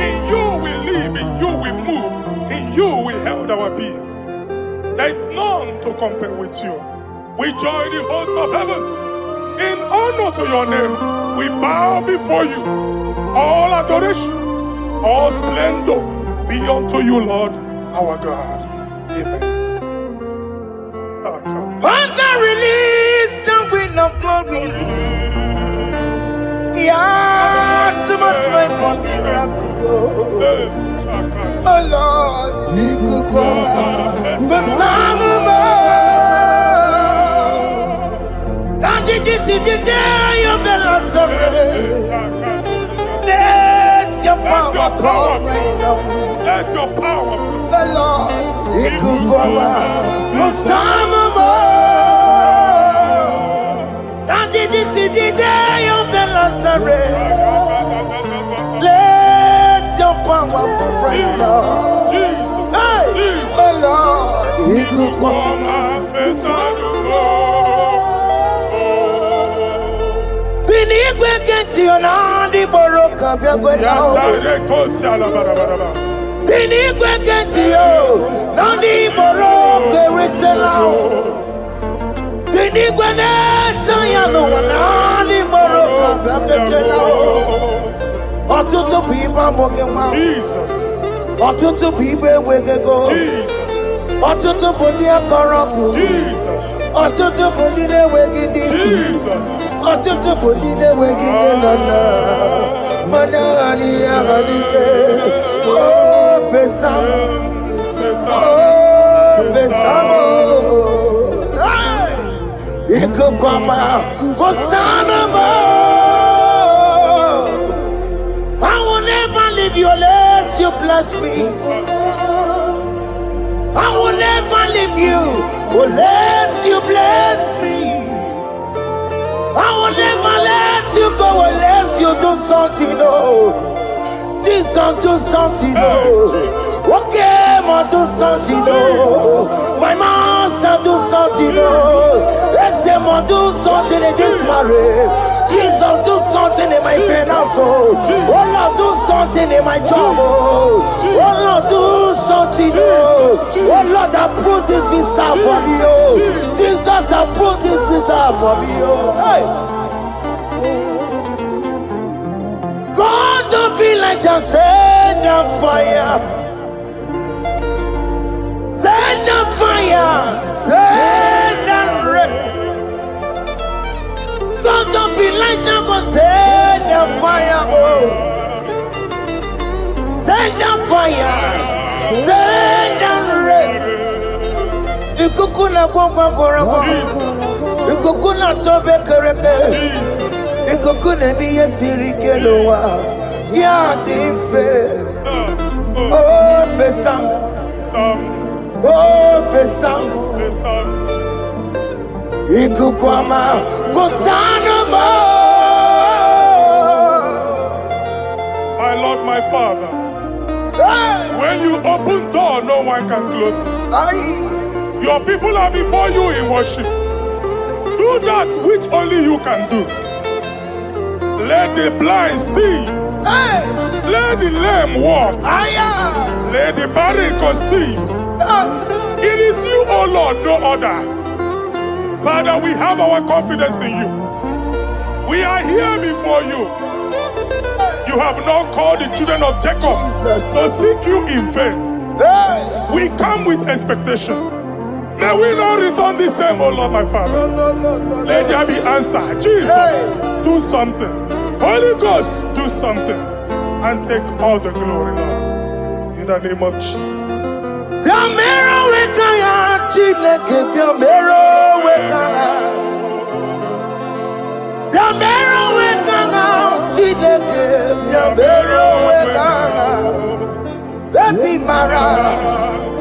[SPEAKER 1] in you we live, in you we move, in you we held our being. There is none to compare with you. We join the host of heaven. In honor to your name, we bow before you. All adoration, all splendor be unto you, Lord, our God. Amen.
[SPEAKER 2] Father, release the wind of glory. Yeah, so much fight for miracle. Oh Lord, you could go the Son of Man. And this is the day of the Lord's rain. Let your power come right now.
[SPEAKER 1] Let your power flow.
[SPEAKER 2] The Lord, you could go the Son of Man. And this is the day of the Lord's rain. Let your power come right now.
[SPEAKER 1] Jesus,
[SPEAKER 2] Hey,
[SPEAKER 1] Jesus.
[SPEAKER 2] oh Lord, you could go. Fini kweketi onandi boroka byagwela. Fini kweketi yo nandi boroka ritela. Fini kweneta ya no nandi boroka byagwela. Otutu pipa mogema.
[SPEAKER 1] Jesus,
[SPEAKER 2] Otutu pipa wegego.
[SPEAKER 1] Jesus,
[SPEAKER 2] Otutu bondi akaraku.
[SPEAKER 1] Jesus,
[SPEAKER 2] Otutu bondi ne wegidi.
[SPEAKER 1] Jesus.
[SPEAKER 2] Otutu bondi ne wegidi nana. Manani ya halike. Oh fesam. Oh fesam. Iko kwama kosana mo. I will never leave you unless you bless me. I will never leave you unless you bless me. I will never let you go unless you do something. Oh, Jesus, do something. Oh, okay, ma do something. Oh, my master, do something. Oh, let's say, ma do something in this marriage. Jesus, do something in my finance. Oh, Lord, do something in my job. Oh, Lord, do something. Oh, Lord, approve this visa for me. Oh, Jesus, approve this visa for me. Oh, hey. God, don't feel like just send on fire. Send on fire. Send on rain. God, don't feel like just send on fire. Oh, send on fire. Send on rain. You kukuna gwangwa gwangwa. You kukuna tobe kereke. You kukuna miye sirike lowa. Ya dife. Oh fesam. Oh fesam. You kukwama kusana mo.
[SPEAKER 1] My Lord, my Father, when you open door, no one can close it. Your people are before you in worship. Do that which only you can do. Let the blind see. Let the lame walk. Let the barren conceive. It is you, O Lord, no other. Father, we have our confidence in you. We are here before you. You have not called the children of Jacob to seek you in vain. We come with expectation. May we not return the same, oh Lord, my Father. Let there be answer. Jesus, do something. Holy Ghost, do something. And take all the glory, Lord. In the name of Jesus.
[SPEAKER 2] Baby Mara,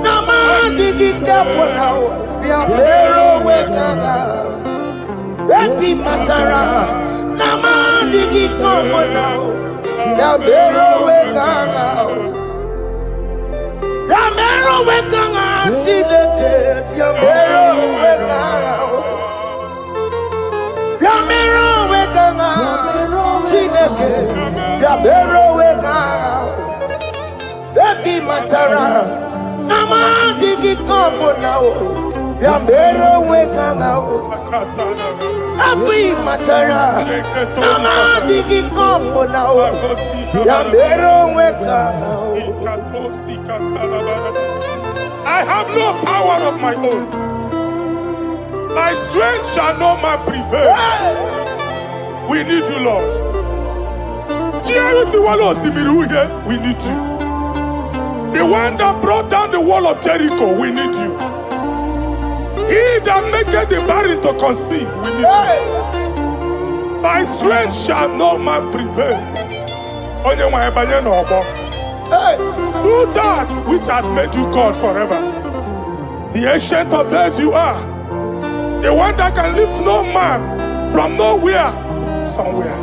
[SPEAKER 2] Nama digi kaponao, Yamero wekanga. Baby Matara, Nama digi kaponao, Yamero wekanga. Yamero wekanga Chineke. Yamero wekanga. Yamero wekanga Chineke. Yamero wekanga. Baby matara. Nama digi kombo now. Yamero wekanga. Abi matara. Nama digi kombo now. Yamero wekanga.
[SPEAKER 1] I have no power of my own. My strength shall no man prevail. We need you, Lord. We need you. The one that brought down the wall of Jericho, we need you. He that maketh the barren to conceive, we need you. My strength shall no man prevail. Do that which has made you God forever. The ancient of days you are. The one that can lift no man from nowhere, somewhere.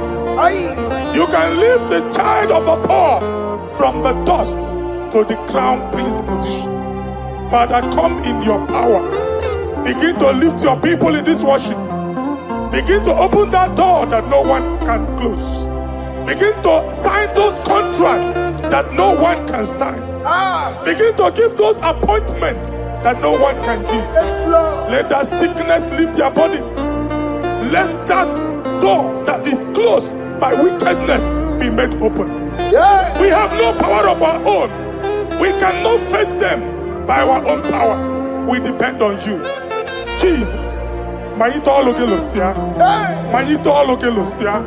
[SPEAKER 1] You can lift the child of the poor from the dust to the crown prince position. Father, come in your power. Begin to lift your people in this worship. Begin to open that door that no one can close. Begin to sign those contracts that no one can sign. Begin to give those appointments that no one can give. Let that sickness leave their body. Let that door that is closed by wickedness be made open. We have no power of our own. We cannot face them by our own power. We depend on you. Jesus. Manito Logelosia. Manito Logelosia.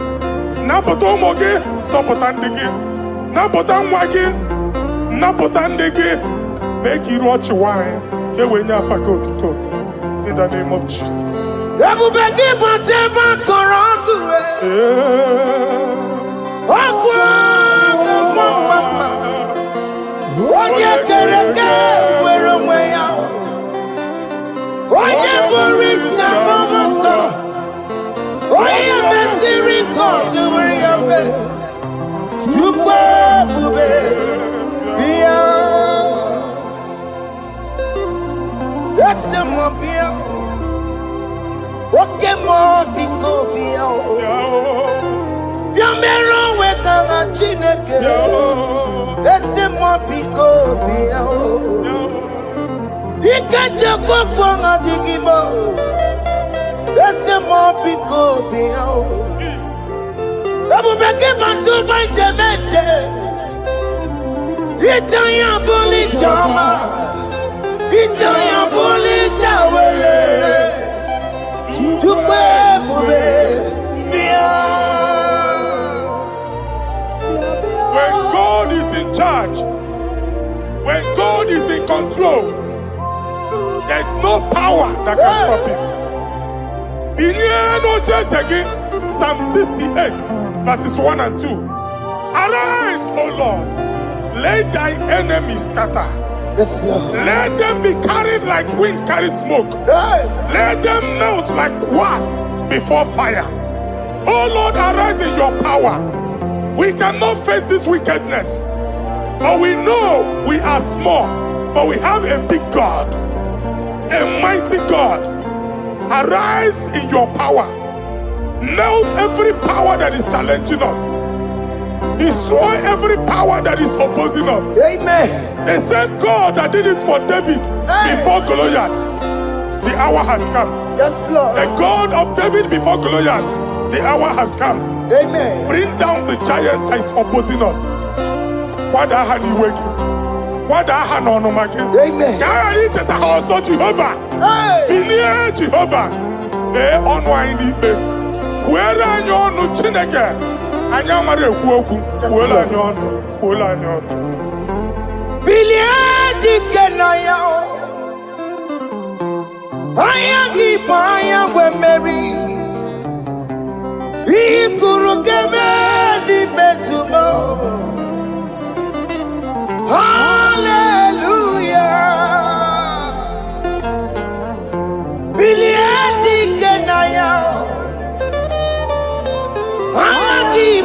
[SPEAKER 1] Napoto moge, sopotandege. Napotan wage, napotandege. Make you watch your wine. In the name of Jesus.
[SPEAKER 2] That's a mobile. Okay, more because Yamero wekanga Chineke. That's a more because Ikaja kokwanga digibo. That's a more because Abu Bakr Bantu Banjamete. Itaya Boli Jama. Itaya Boli Jawele.
[SPEAKER 1] When God is in charge, when God is in control, there's no power that can stop him. Psalm 68, verses 1 and 2. Arise, O Lord, let thy enemies scatter. Let them be carried like wind carries smoke. Let them melt like wax before fire. Oh Lord, arise in your power. We cannot face this wickedness. But we know we are small. But we have a big God. A mighty God. Arise in your power. Melt every power that is challenging us. Destroy every power that is opposing us.
[SPEAKER 2] Amen.
[SPEAKER 1] The same God that did it for David before Goliath. The hour has come.
[SPEAKER 2] Yes, Lord.
[SPEAKER 1] The God of David before Goliath. The hour has come.
[SPEAKER 2] Amen.
[SPEAKER 1] Bring down the giant that is opposing us.
[SPEAKER 2] Amen.
[SPEAKER 1] Jehovah. Jehovah.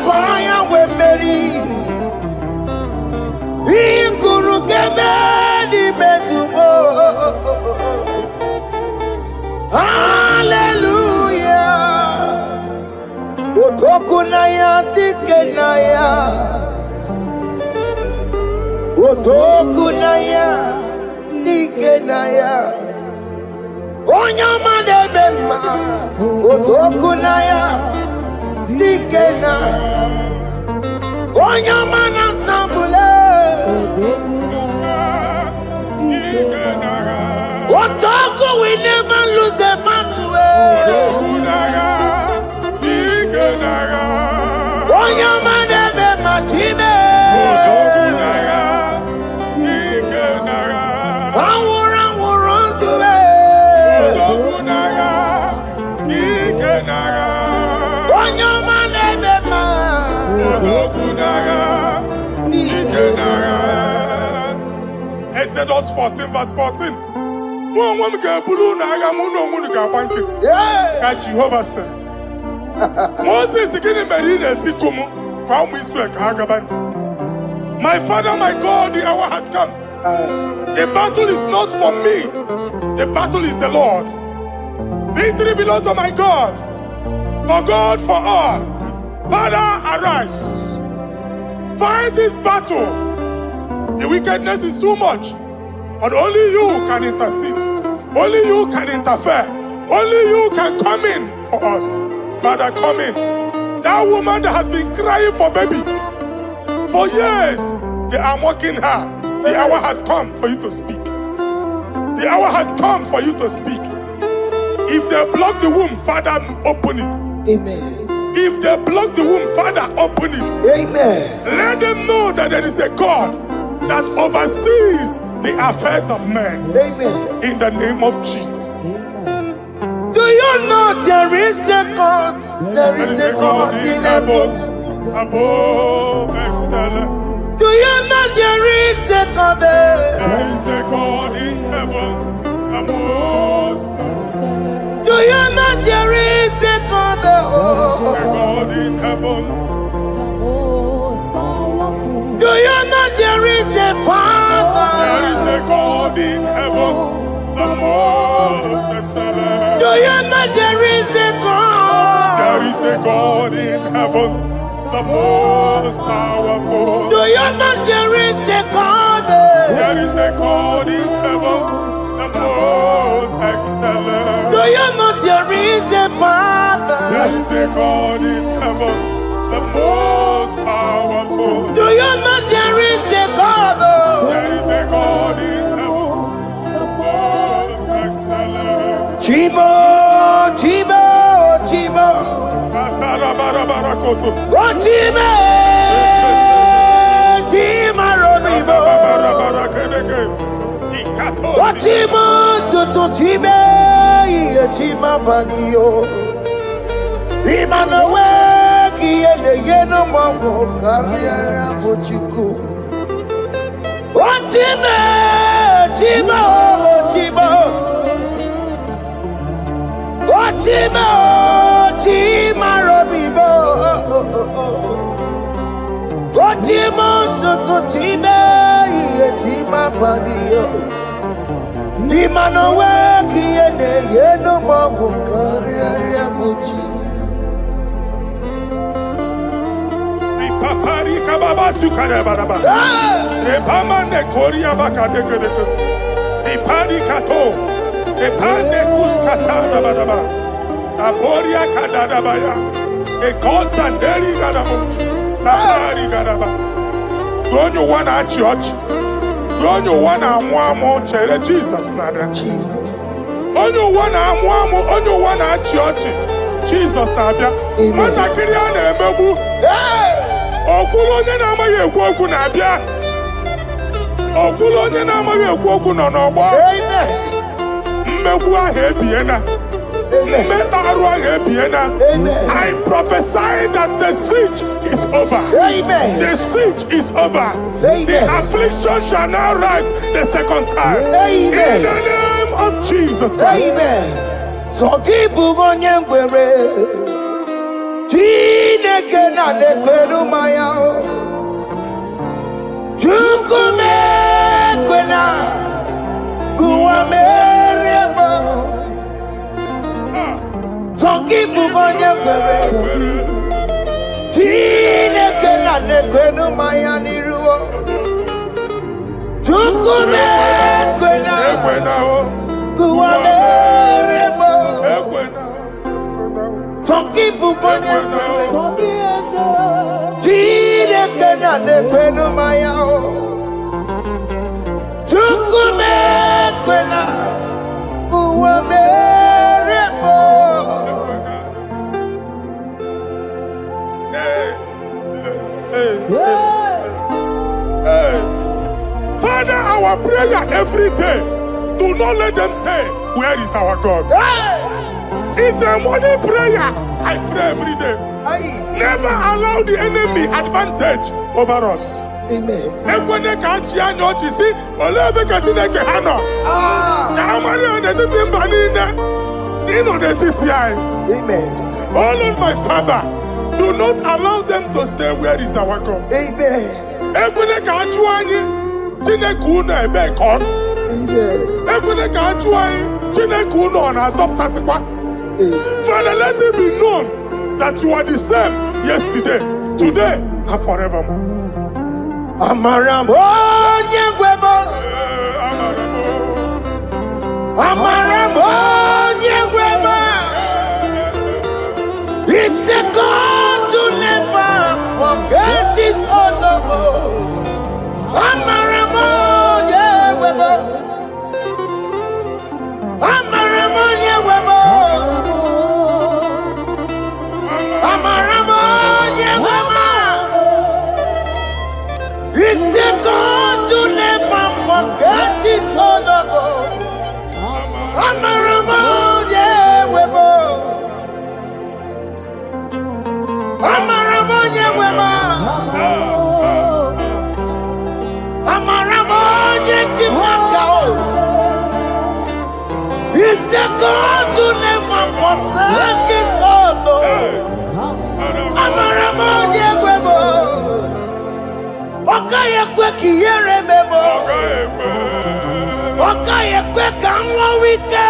[SPEAKER 2] Baya we Mary. kunaya dikenaya. Otokunaya dikenaya. Onyama debema. Otokunaya dikenaya. Onyama natambule. Otoku we never lose a battle. Onyama debema time.
[SPEAKER 1] Exodus 14 verse 14. Jehovah said. Moses my father, my God, the hour has come. The battle is not for me. The battle is the Lord. Victory belongs to my God. For God, for all. Father, arise. Fight this battle. The wickedness is too much. But only you can intercede. Only you can interfere. Only you can come in for us. Father, come in. That woman that has been crying for baby for years, they are mocking her. The hour has come for you to speak. The hour has come for you to speak. If they block the womb, Father, open it.
[SPEAKER 2] Amen.
[SPEAKER 1] If they block the womb, Father, open it.
[SPEAKER 2] Amen.
[SPEAKER 1] Let them know that there is a God that oversees the affairs of men.
[SPEAKER 2] Amen.
[SPEAKER 1] In the name of Jesus.
[SPEAKER 2] Do you know there is a God? There is a God in heaven.
[SPEAKER 1] Above excellent.
[SPEAKER 2] Do you know there is a God there?
[SPEAKER 1] There is a God in heaven. The most excellent.
[SPEAKER 2] Do you know there is a God there?
[SPEAKER 1] There is a God in heaven.
[SPEAKER 2] Do you know there is a Father?
[SPEAKER 1] There is a God in heaven. The most excellent.
[SPEAKER 2] Do you know there is a God?
[SPEAKER 1] There is a God in heaven, the most powerful.
[SPEAKER 2] Do you know there is a God?
[SPEAKER 1] There is a God in heaven, the most excellent.
[SPEAKER 2] Do you know there is a Father?
[SPEAKER 1] There is a God in heaven, the most powerful.
[SPEAKER 2] Do you know there is a God?
[SPEAKER 1] There is a God in heaven, the most excellent.
[SPEAKER 2] Chibo, Chibo, Chibo. Oh, Chibo, Chima Robibo. Oh, Chimo, Tutu Chibe, Chima Panio. Imanowe, Kiende Yeno Mongo, Carriera Pochiku. Oh, Chibo, Chibo, Chibo. Chima, Chima Robibo. Chima, Tutu Chima, Chima Padio. Imanowe, Kiene, Yeno Mongo, Carriera Pochi.
[SPEAKER 1] Papari Kababa Sukarababa. Repamane Korea Bakadeke. Ipadi Kato. Epane kuskatana badaba. Aporia kadadabaya. Ekosandeli gadabo. Samari gadaba. Don't you want a church? Don't you want a mwamo chere Jesus nada?
[SPEAKER 2] Jesus.
[SPEAKER 1] Don't you want a mwamo? Don't you want a church? Jesus nabia. Mana kiriane emebu. Okulonye na amaye ekwoku nabia. Okulonye na amaye ekwoku no n'ogbo.
[SPEAKER 2] Amen.
[SPEAKER 1] I prophesy that the siege is over.
[SPEAKER 2] Amen.
[SPEAKER 1] The siege is over.
[SPEAKER 2] Amen.
[SPEAKER 1] The affliction shall now rise the second time.
[SPEAKER 2] Amen.
[SPEAKER 1] In the name of Jesus Christ.
[SPEAKER 2] Amen. So keep on your way. Chineke na lekweru maya. Chukume kwena. So keep on your way. Chineke na nekwenu maya niruo. Chukwune kwena. Uwameremo. Forgive money. Chineke na nekwenu maya. Chukwune kwena. Uwameremo.
[SPEAKER 1] Father, our prayer every day, do not let them say, where is our God? It's a morning prayer. I pray every day. Never allow the enemy advantage over us.
[SPEAKER 2] Amen. Amen.
[SPEAKER 1] Oh Lord, my Father, do not allow them to say, where is our God?
[SPEAKER 2] Amen.
[SPEAKER 1] Amen. Father, let it be known that you are the same yesterday, today, and forevermore.
[SPEAKER 2] Amaramo nyegwemo. Amaramo nyegwemo. It's the God to never forget his honor. Amaramo nyegwemo. Amaramo nyegwemo. Amaramo nyegwemo. It's the God to never forget his honor. Amaramo nyegwemo. Amaramo nyegwemo. Amaramo nyegwemo. It's the God to never forsake his honor. Amaramo nyegwemo. Okaye kwe kiyere memo. Okaye kwe kanwa wite.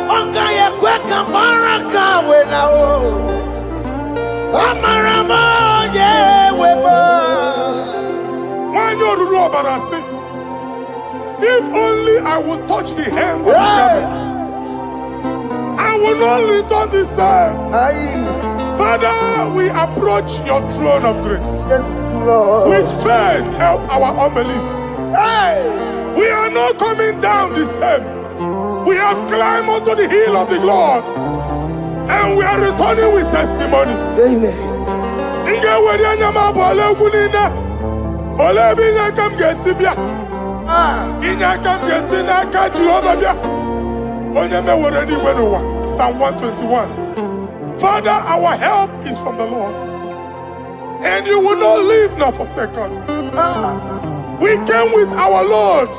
[SPEAKER 2] Okaye kwe kambaraka wenao. Amaramo nyegwemo.
[SPEAKER 1] If only I would touch the hem of his garment, I will not return the same. Father, we approach your throne of grace.
[SPEAKER 2] Yes, Lord.
[SPEAKER 1] With faith, help our unbelief. We are not coming down the same. We have climbed onto the hill of the Lord, and we are returning with testimony.
[SPEAKER 2] Amen.
[SPEAKER 1] Psalm 121. Father, our help is from the Lord, and you will not leave nor forsake us. We came with our Lord.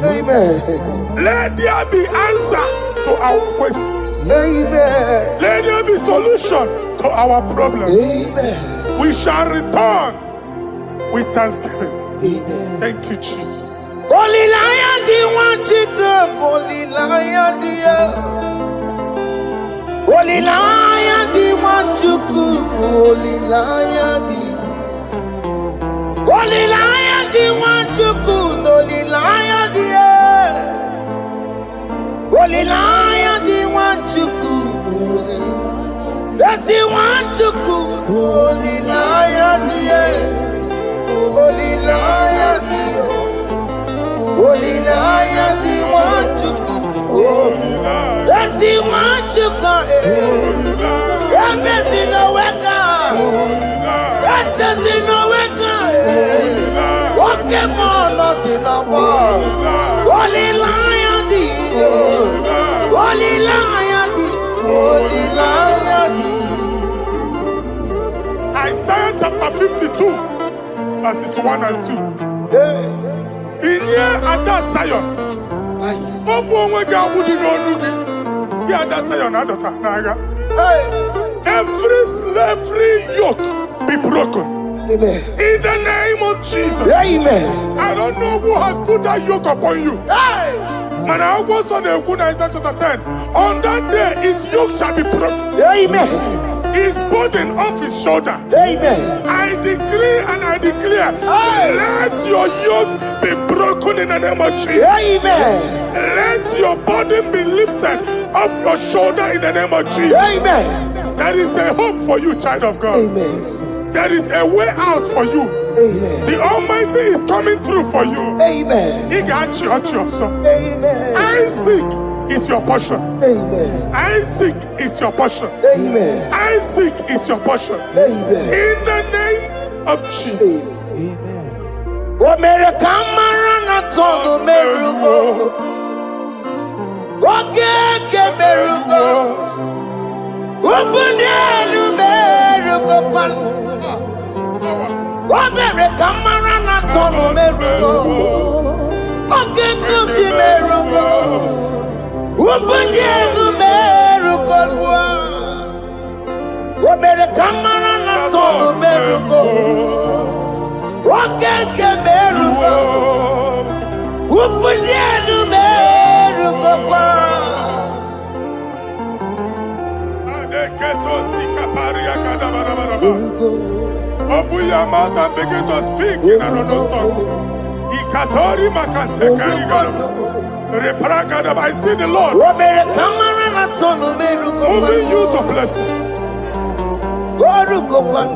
[SPEAKER 1] Amen. Let there be answer to our questions.
[SPEAKER 2] Amen.
[SPEAKER 1] Let there be solution to our problems.
[SPEAKER 2] Amen.
[SPEAKER 1] We shall return with thanksgiving.
[SPEAKER 2] Amen.
[SPEAKER 1] Thank you, Jesus.
[SPEAKER 2] Holy Lion, the one to go. Holy Lion, the Holy Lion, the one to go. Holy Lion, the Holy Lion, the one to go. Holy Lion, the Holy Lion, the one to go. That's the one to go. Holy Lion, the Holy Lion, the Holy Lion, the one to go. That's the one to go. That's in the weka. That's in the weka. What can on us in the world? Holy Lion, the Holy Lion, the Holy Lion, the
[SPEAKER 1] Isaiah chapter 52, verses 1 and 2. In here at that Zion, Every slavery yoke be broken.
[SPEAKER 2] Amen.
[SPEAKER 1] In the name of Jesus.
[SPEAKER 2] Amen.
[SPEAKER 1] I don't know who has put that yoke upon you. Man, I was on Isaiah chapter 10. On that day, its yoke shall be broken.
[SPEAKER 2] Amen.
[SPEAKER 1] His burden off his shoulder.
[SPEAKER 2] Amen.
[SPEAKER 1] I decree and I declare, let your yokes be broken in the name of Jesus.
[SPEAKER 2] Amen.
[SPEAKER 1] Let your burden be lifted off your shoulder in the name of Jesus.
[SPEAKER 2] Amen.
[SPEAKER 1] There is a hope for you, child of God.
[SPEAKER 2] Amen.
[SPEAKER 1] There is a way out for you.
[SPEAKER 2] Amen.
[SPEAKER 1] The Almighty is coming through for you.
[SPEAKER 2] Amen.
[SPEAKER 1] He got you.
[SPEAKER 2] Amen.
[SPEAKER 1] Isaac is your portion.
[SPEAKER 2] Amen.
[SPEAKER 1] Isaac is your portion.
[SPEAKER 2] Amen.
[SPEAKER 1] Isaac is your portion.
[SPEAKER 2] Amen.
[SPEAKER 1] In the name of Jesus. Open your mouth and begin to speak in another tongue. I see the Lord moving you to places.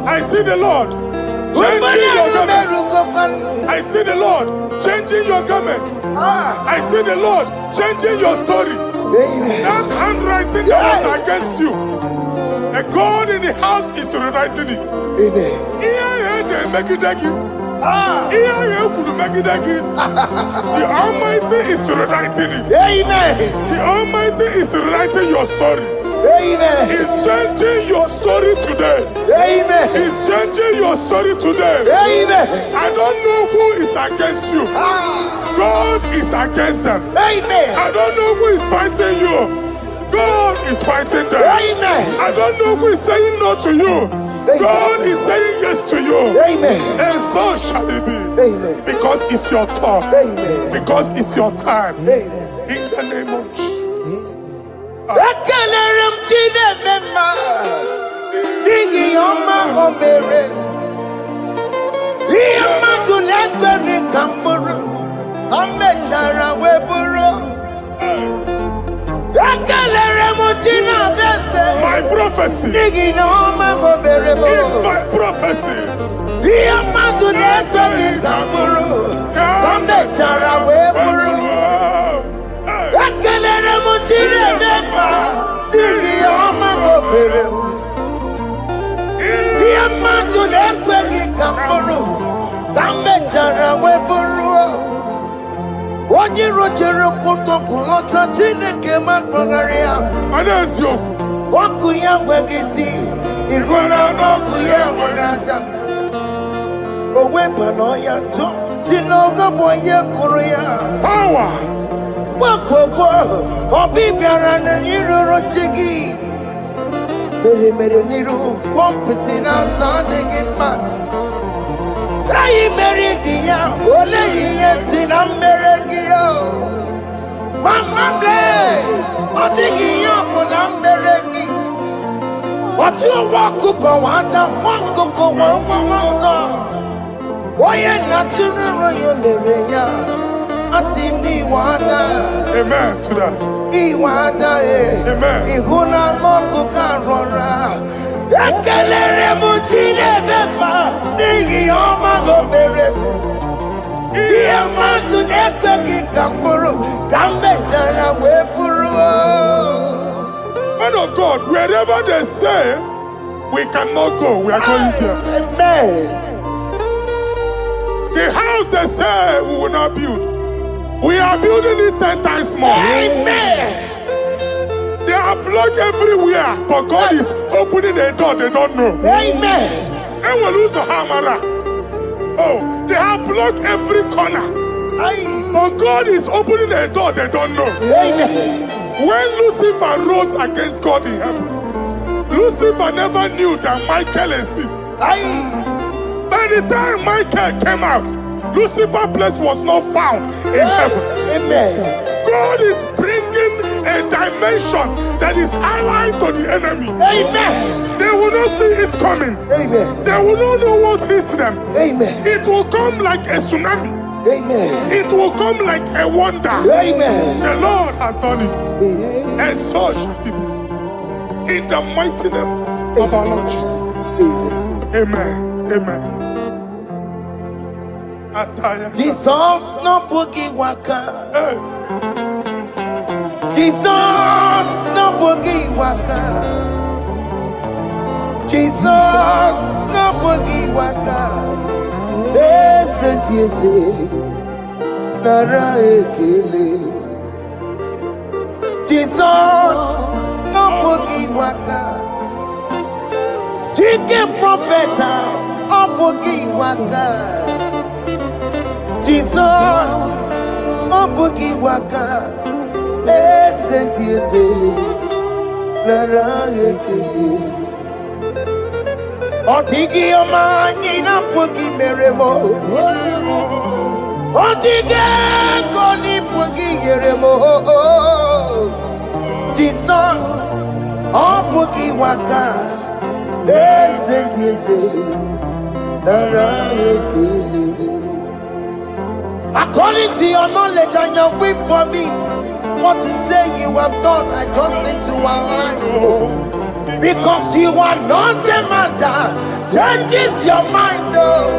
[SPEAKER 1] I see the Lord changing your garment. I see the Lord changing your garment. I see the Lord changing your story. That handwriting that was against you, the God in the house is rewriting it. The Almighty is rewriting it. The Almighty is rewriting your story. He's changing your story today. He's changing your story today. I don't know who is against you. God is against them. I don't know who is fighting you. God is fighting them. I don't know who is saying no to you. God is saying yes to you. And so shall it be. Because it's your turn. Because it's your time. In the name of Jesus. My prophecy is my prophecy. Amen to that. Amen. Man of God, wherever they say we cannot go, we are going there.
[SPEAKER 2] Amen.
[SPEAKER 1] The house they say we will not build, we are building it 10 times more.
[SPEAKER 2] Amen.
[SPEAKER 1] They are blocked everywhere, but God is opening a door they don't know.
[SPEAKER 2] Amen.
[SPEAKER 1] And we lose the hammer. Oh, they have blocked every corner. But God is opening a door they don't know.
[SPEAKER 2] Amen.
[SPEAKER 1] When Lucifer rose against God in heaven, Lucifer never knew that Michael exists. By the time Michael came out, Lucifer's place was not found in heaven.
[SPEAKER 2] Amen.
[SPEAKER 1] God is bringing a dimension that is allied to the enemy.
[SPEAKER 2] Amen.
[SPEAKER 1] They will not see it coming.
[SPEAKER 2] Amen.
[SPEAKER 1] They will not know what hits them.
[SPEAKER 2] Amen.
[SPEAKER 1] It will come like a tsunami.
[SPEAKER 2] Amen.
[SPEAKER 1] It will come like a wonder.
[SPEAKER 2] Amen.
[SPEAKER 1] The Lord has done it.
[SPEAKER 2] Amen.
[SPEAKER 1] And so shall it be. In the mighty name of our Lord Jesus.
[SPEAKER 2] Amen.
[SPEAKER 1] Amen. Amen. Ataya.
[SPEAKER 2] Jesus no boogie waka.
[SPEAKER 1] Hey.
[SPEAKER 2] Jesus no boogie waka. Jesus no boogie waka. Listen to you say, Nara ekele. Jesus no boogie waka. Chicken prophet no boogie waka. Jesus no boogie waka. Listen to you say, Nara ekele. Otigi omani na pogi meremo. Otige koni pogi yeremo. Jesus, oh pogi waka. Esentiese, nara ekele. According to your knowledge and your will for me, what you say you have done, I just need to align. Because you are not a man that changes your mind, though.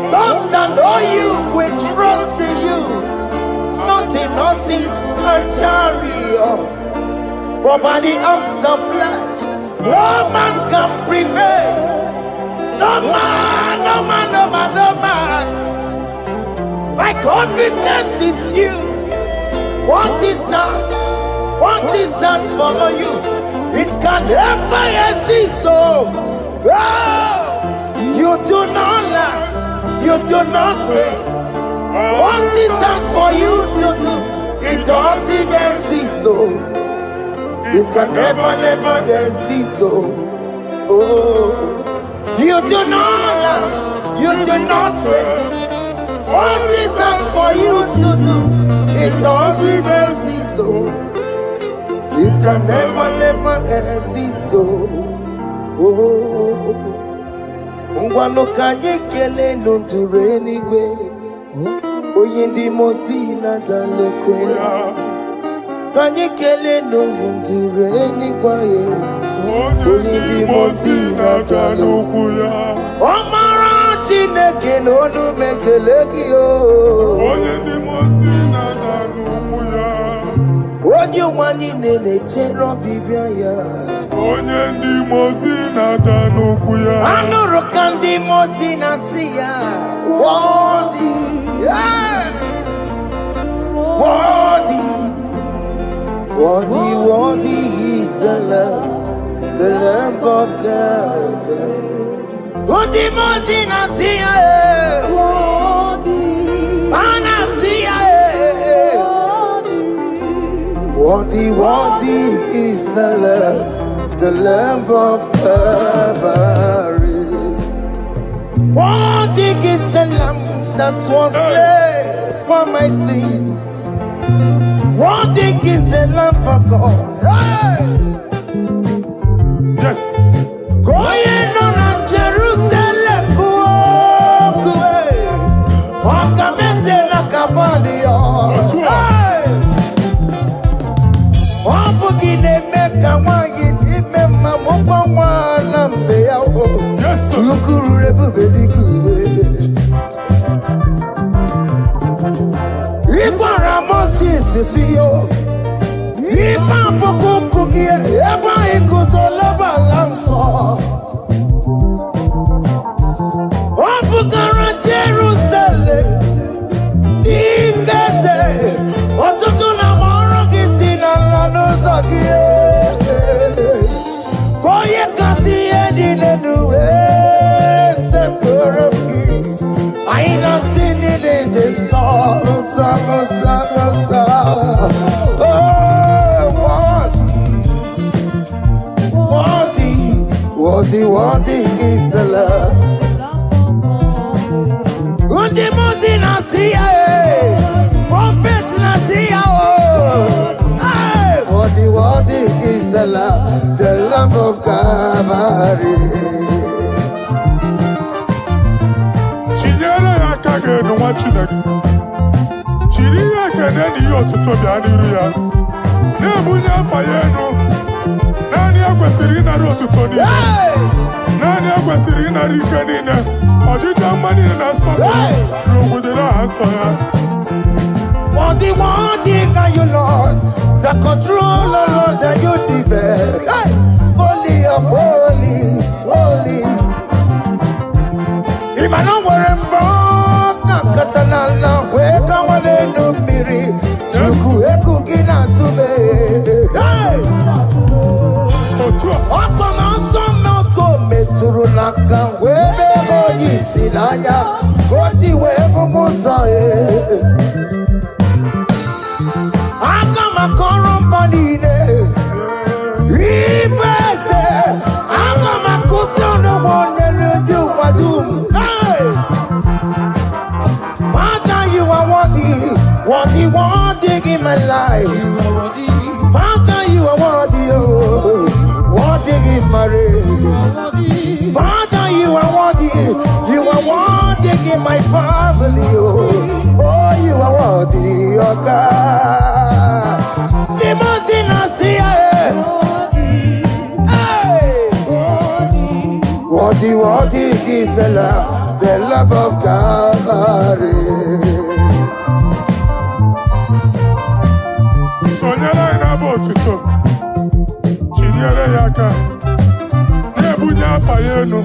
[SPEAKER 2] Don't stand on you, we trust in you. Not in horses and chariot, but by the arms of flesh, no man can prevail. No man, no man, no man, no man. My confidence is you. What is that? What is that for you? It can never exist, so you do not lie, you do not fail. What is that for you to do? It doesn't exist, so it can never, never exist, so you do not lie, you do not fail. What is that for you to do? It doesn't exist, so it can never, never exist, so Ngwano kanye kele nundure nigwe Oyindi mozi na dalokwe Kanye kele nundure nigwe Oyindi mozi na dalokwe Omara chineke nonu mekelegi yo Oyindi mozi na dalokwe Onye wani nene chero bibia ya Onye ndi mozi na danuku ya Anuru kandi mozi na siya Worthy, yeah. Worthy is the Lamb of God. Undi mozi na siya Ana siya Worthy is the Lamb of Calvary. Worthy is the Lamb that was slain for my sin. Worthy is the Lamb of God. Hey! Yes. Going on Jerusalem, yes, sir. Jerusalem, I did song. Oh, what is the love? Undi muti nasiya, prophet nasiya. What is the love of Calvary?
[SPEAKER 1] Chinyere ya kage no wachineke. Chiri ya kene ni otuto bia niru ya. Na ebunye afa ya enu. Nani akwesiri na otuto ni. Nani akwesiri na ike niile. Ọjịja mmadụ na asọmpi n'obodo na-asọ ya.
[SPEAKER 2] One thing can you Lord, the control Lord that you develop. Hey! Holy of holies. Imano werembo katalala weka wale numiri chuku eku gina tume. Hey! Okoma somo kome turunaka webe goji sinaya goti wego musae. Akama korombanine ibese akama kusono wonelu juwadum. Hey! Father, you are worthy in my life. Father, you are worthy in my race. Father, you are worthy in my family. Oh, you are worthy, oh God. The mountain I see, worthy is the love of Calvary.
[SPEAKER 1] Sonyala ina botuto. Chinyere yaka. Nebunye afa yenu.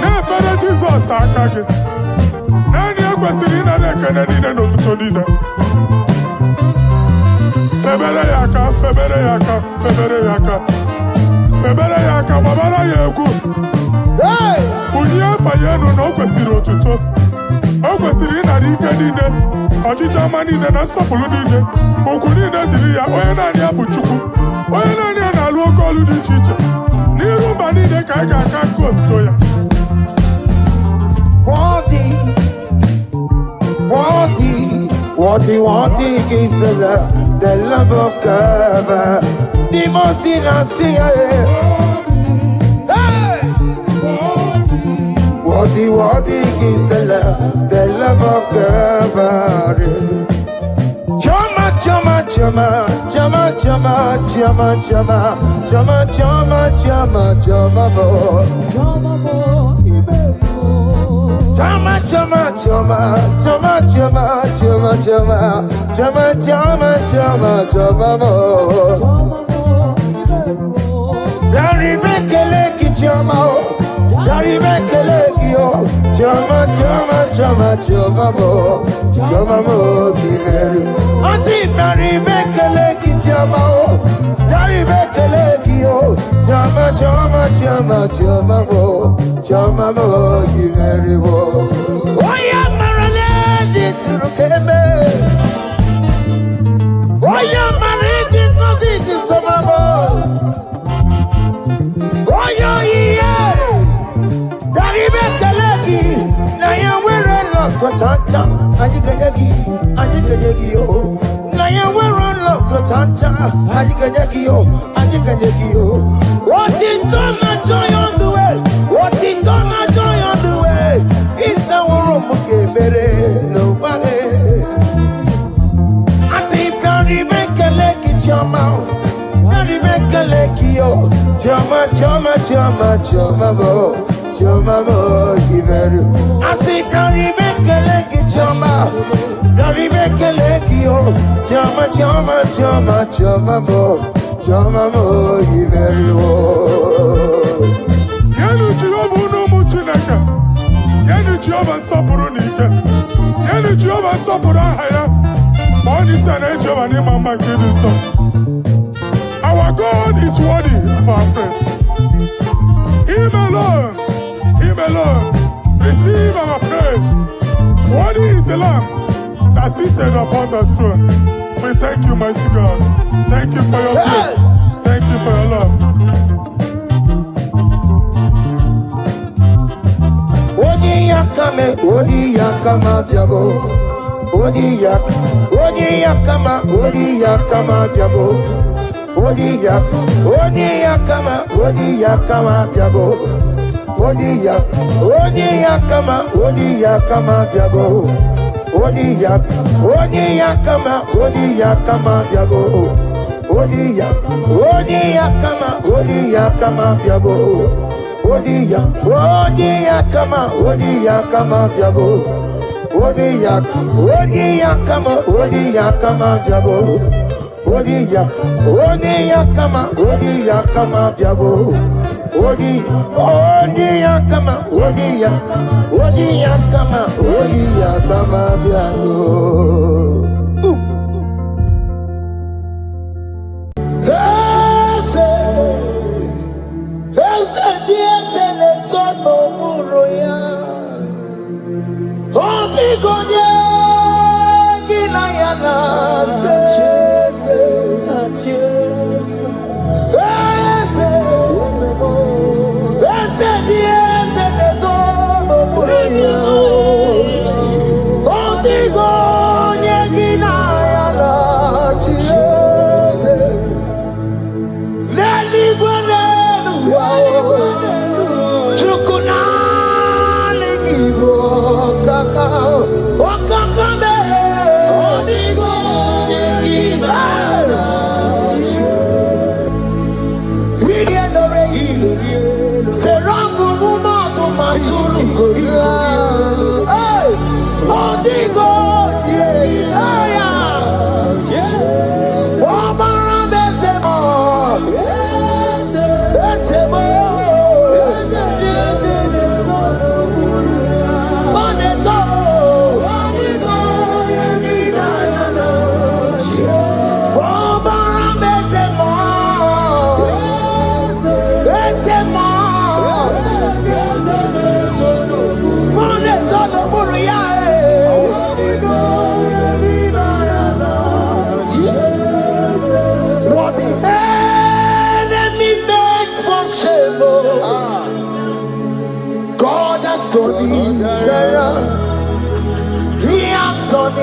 [SPEAKER 1] Nefere Jesus akage. Nani akwesiri na rekene nine n'otuto nine. Febere yaka, babara yegu.
[SPEAKER 2] Hey!
[SPEAKER 1] Bunye afa yenu na okwesiri otuto. Okwesiri na ike nine. Ọjịja ama niile na nsọpụrụ niile. Okwu niile dịrị ya, onye naanị ya bụ Chukwu. Onye naanị ya na-alụ oke ọlụ dị iche iche. N'iru mba niile ka anyị ga-aka nkonto ya.
[SPEAKER 2] Worthy is the love of God. The mountain I see, hey! Worthy is the love of God. Chama,
[SPEAKER 1] Yenu Jehova unumu Chineke. Yenu Jehova nsọpụrụ n'ike. Yenu Jehova nsọpụrụ aha ya. Ma ọ n'isi na Jehova n'ịma mma nke dị nsọ. Our God is worthy of our praise. Him alone, receive our praise. Worthy is the Lamb are seated upon the throne. We thank you, mighty God. Thank you for your grace. Thank you for your love.
[SPEAKER 2] Odi yakama diabo. Odi yakama diabo. Odi yakama diabo. Odi yakama diabo. Odi yakama diabo. Odi yakama diabo. Odi yakama diabo. Odi yakama diabo. Odi yakama diabo. Odi yakama diabo.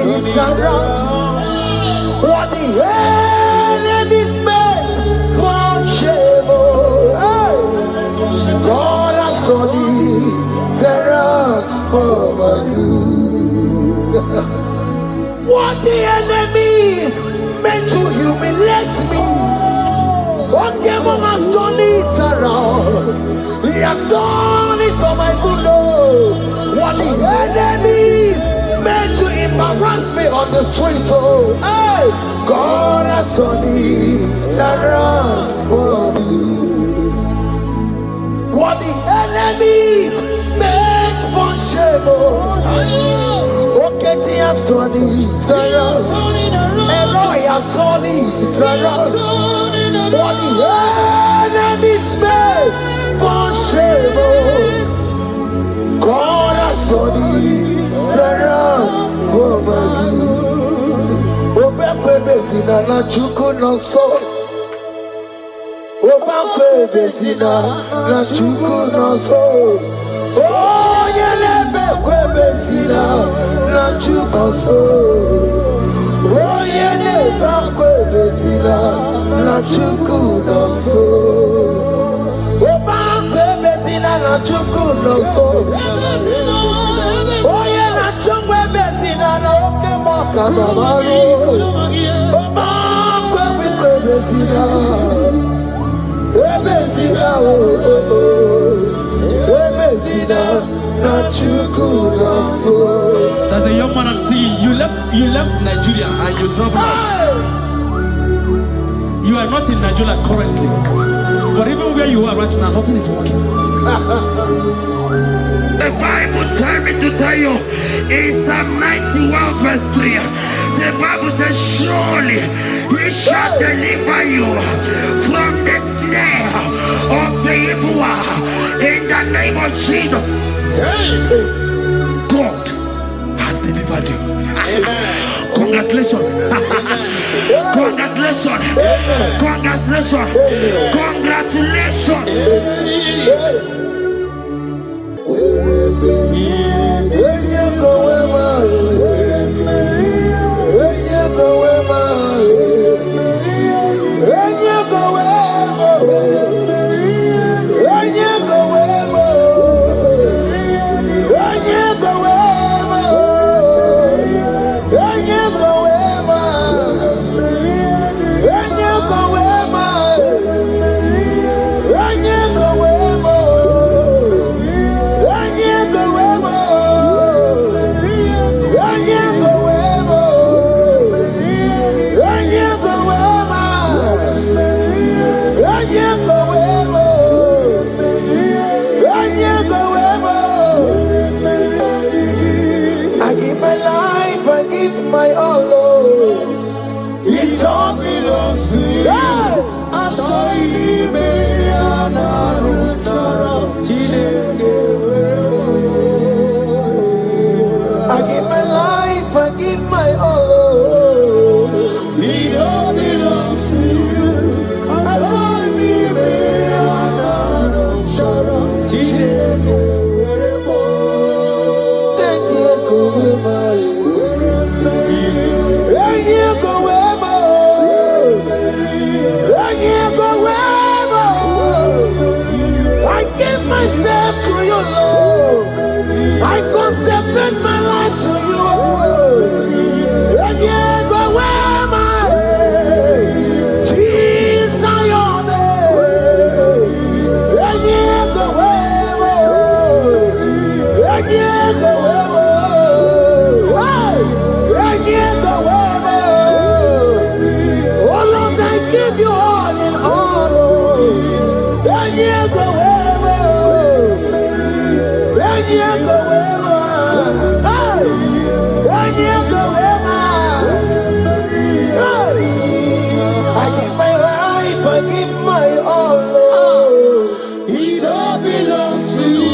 [SPEAKER 2] It's around what the enemy's meant for shame. God has done it around for my good. What the enemy's meant to humiliate me, what devil has done it around. He has done it for my good. What the enemy's meant to embarrass me on the street, hey, God has done it around for me. What the enemy meant for shame, okay, he has done it around. Elroy has done it around. What the enemy meant for shame, God has done it around for my good. Obekwe bezina na chuku no so. Obekwe bezina na chuku no so. Oh, yelebekwe bezina na chuku no so. Oh, yelebekwe bezina na chuku no so. Obekwe bezina na chuku no so. Oh, yeah, not chung we bezina na oke moka na maru. Oh, ma we bezina, bezina bezina na chuku na so.
[SPEAKER 3] There's a young man I'm seeing. You left Nigeria and you traveled out. You are not in Nigeria currently, but even where you are right now, nothing is working.
[SPEAKER 4] The Bible tells me to tell you in Psalm 91 verse 3, the Bible says, surely he shall deliver you from the snare of the evil one in the name of Jesus. God has delivered you. Amen. Congratulations. Congratulations. Congratulations. Congratulations.
[SPEAKER 2] I consecrate my life to you. And yeah, go where my Jesus, your name. And yeah, go where and yeah, go where and yeah, go where. Oh Lord, I give you all in all. And yeah, go where. And yeah, go where. I give my life, I give my all, Lord. It all belongs to you.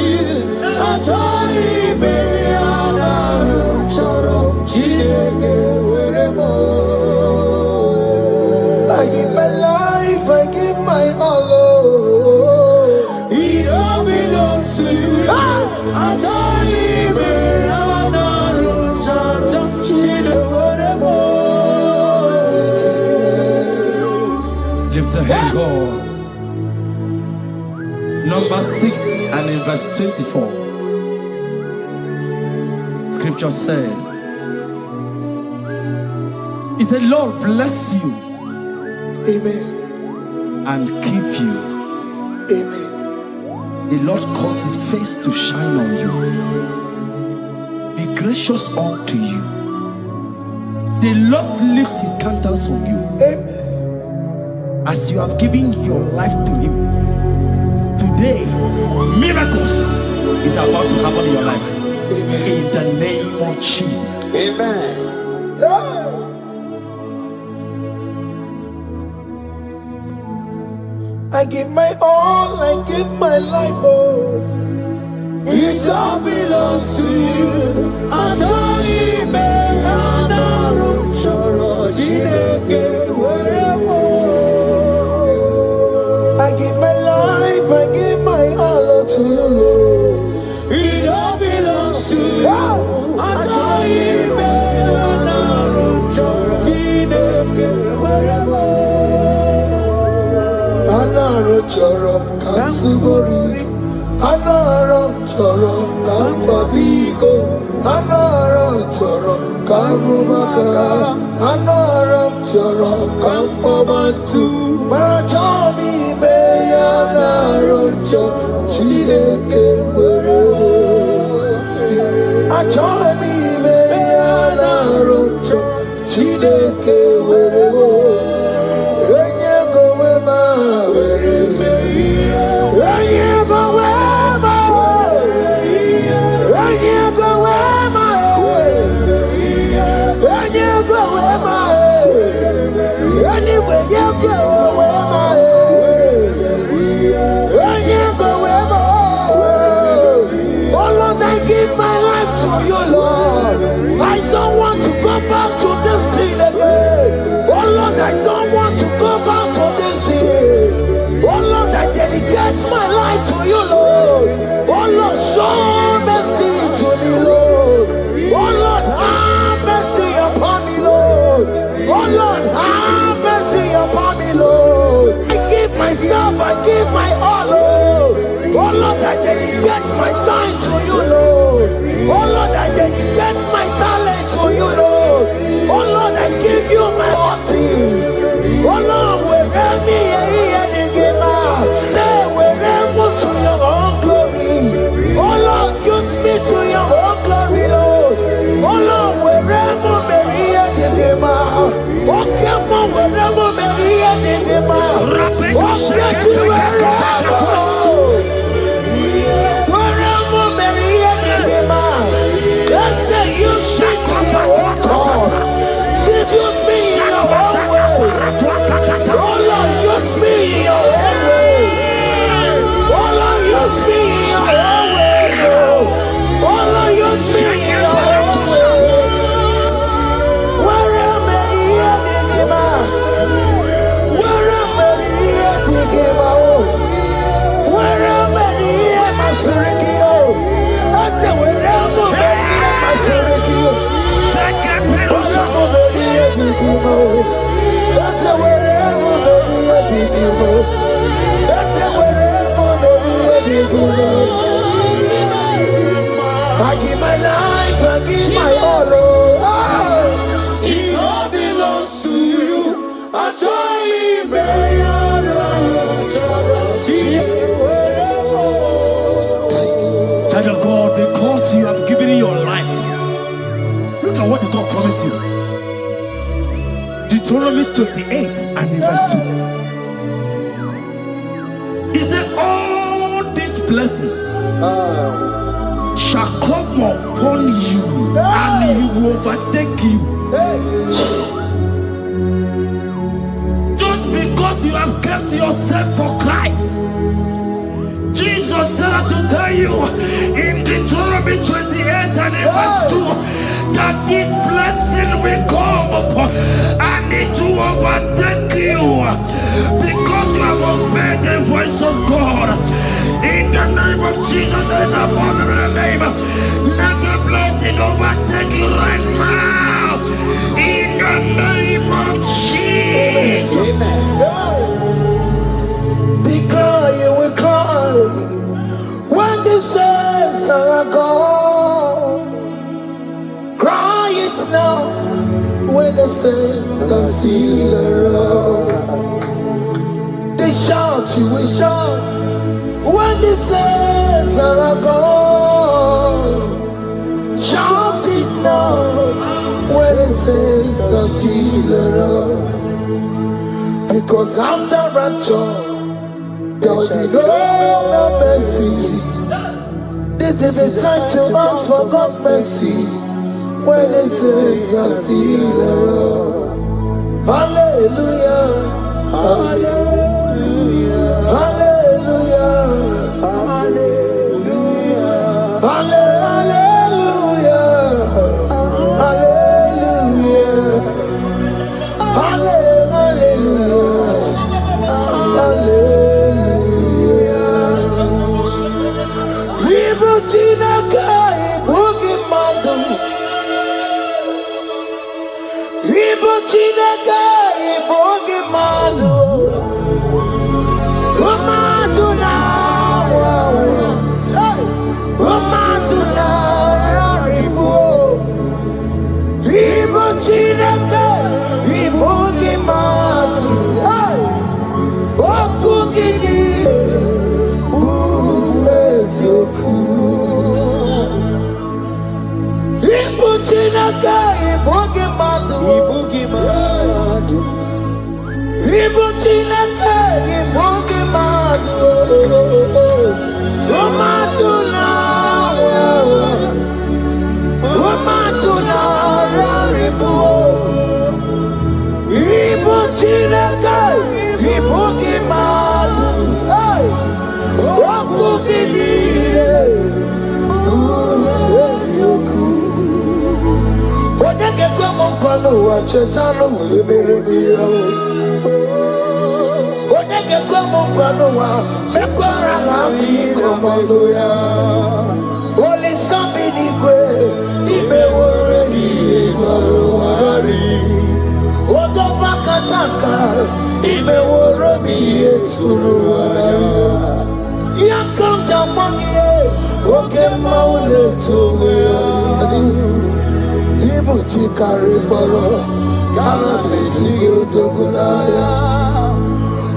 [SPEAKER 2] I give my life, I give my all, Lord. It all belongs to you.
[SPEAKER 3] Lift a hand, God. Number 6 and in verse 24. Scripture said, He said, Lord bless you.
[SPEAKER 2] Amen.
[SPEAKER 3] And keep you.
[SPEAKER 2] Amen.
[SPEAKER 3] The Lord cause His face to shine on you. Be gracious unto you. The Lord lift His countenance on you.
[SPEAKER 2] Amen.
[SPEAKER 3] As you have given your life to Him, today, miracles is about to happen in your life.
[SPEAKER 2] Amen.
[SPEAKER 3] In the name of Jesus.
[SPEAKER 2] Amen. Yeah. I give my all, I give my life, oh. It all belongs to you. I give my life, I give my all to you, Lord. It all belongs to you. Anaram Kansubori, Anaram Chorom Kampabiko, Anaram Chorom Karumaka, Anaram Chorom Kampabantu, Marachomi Anaram Chorom Chideke Werebo, Achomi Anaram Chorom Chideke Werebo. I don't want to go back to this I give my life, I give my all. It all belongs to you. I join
[SPEAKER 3] Child of God, because you have given your life, look at what God promised you. Deuteronomy 28 and verse 2. He said, all these blessings shall come upon you and you will overtake you. Just because you have kept yourself for Christ. Jesus said to tell you in Deuteronomy 28 and verse 2 that this blessing will come upon and it will overtake you because you have obeyed the voice of God. In the name of Jesus, there is above every name. Let the blessing overtake you right now. In the name of Jesus.
[SPEAKER 2] Declare you will cry when the saints are gone. Cry it now when the saints are still around. They shout, you will shout when the saints are gone. Shout it now when the saints are still around. Because after rapture, there will be no more mercy. This is the time to ask for God's mercy when the saints are still around. Hallelujah, hallelujah, hallelujah, hallelujah, hallelujah, hallelujah, hallelujah, hallelujah. Ibutina kai bugi madu. Ibutina kai bugi madu. Umatuna, hey, umatuna ribu. Ibutina kai bugi madu. Hey, okugini. Ibuchinaka ibugi madu. Ibuchinaka ibugi madu. Umatuna, umatuna ribu. Ibuchinaka ibugi madu. Hey, wakugidire. Odeke kwa mkono wa chetano wemeremia. Odeke kwa mkono wa mekwara hami komando ya. Oli sambi nikwe imeore ni warari. Odopa kataka imeore mi eturu warari. Yakamda mwangie oke maule tuwe adi. Ibuchi kariboro kara beti odogunaya.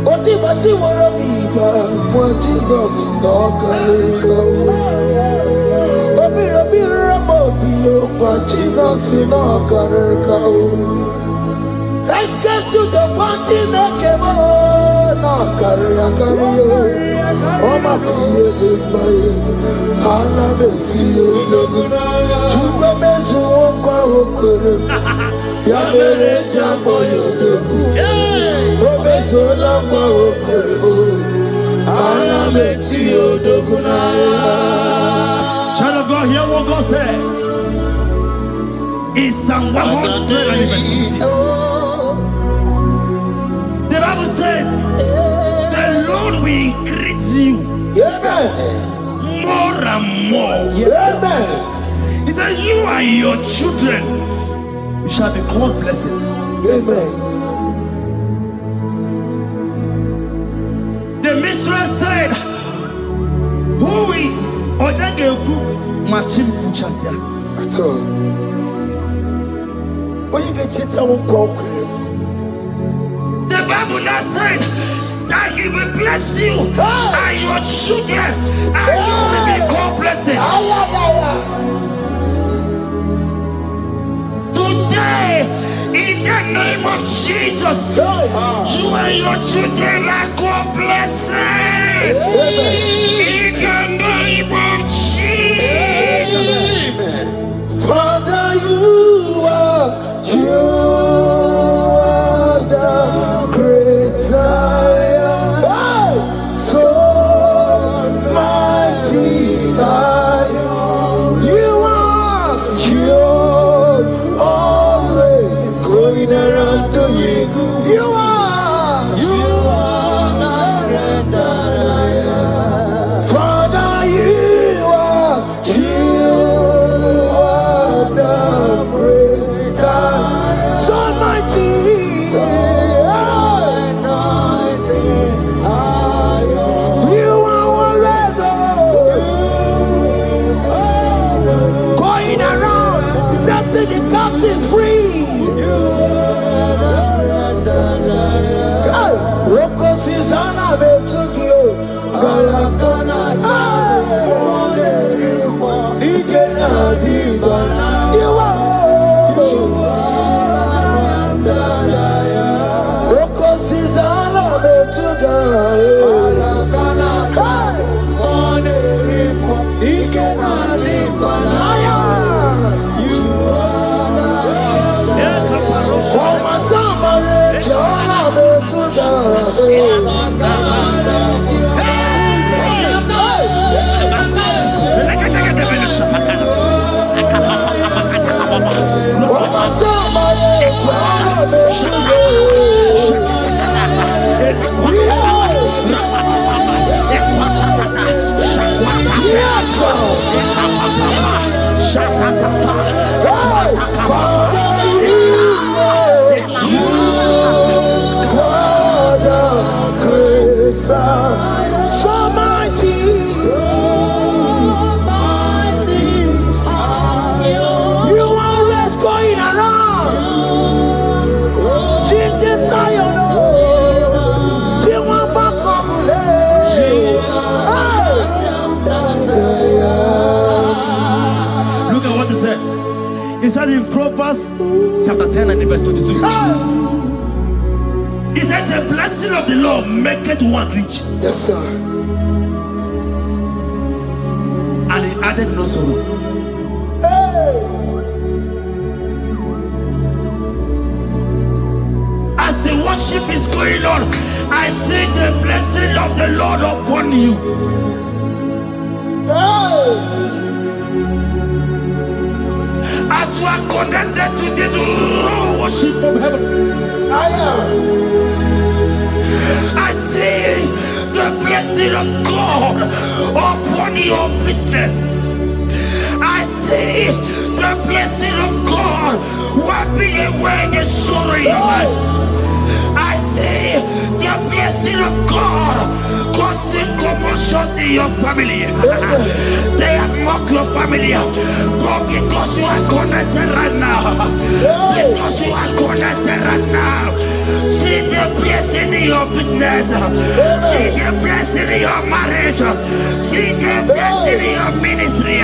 [SPEAKER 2] Oti bati woro miba kwa Jesus no kariko. Obiro biro mobio kwa Jesus no kariko. Eske sudo panti mekebo
[SPEAKER 3] Child of God, hear what God said. In Psalm 100. The Bible said, the Lord will increase you more and more. He said, you and your children, you shall be called blessed. The mistress said, who will Odageku Machim Kuchasia?
[SPEAKER 2] At all. When you get it, I won't go.
[SPEAKER 3] The Bible now said that He will bless you and your children, and you will be called blessed. Today, in the name of Jesus, you and your children are called blessed. In the name of Jesus.
[SPEAKER 2] Father, you are the great I am. So mighty I am. You are always going around to you. You are that I am. Father, you are the great I am. So mighty. You are always going around setting the captives free. Rocos is on a bit to you. You are Rocos is on a bit to go.
[SPEAKER 3] He said in Proverbs chapter 10 and verse 22. He said the blessing of the Lord maketh one rich.
[SPEAKER 2] Yes, sir.
[SPEAKER 3] And he added no sorrow. As the worship is going on, I see the blessing of the Lord upon you. As you are connected to this worship from heaven, I see the blessing of God upon your business. I see the blessing of God wiping away the sorrow in your life. I see the blessing of God causing commotions in your family. They have mocked your family, but because you are connected right now, see the blessing in your business, see the blessing in your marriage, see the blessing in your ministry.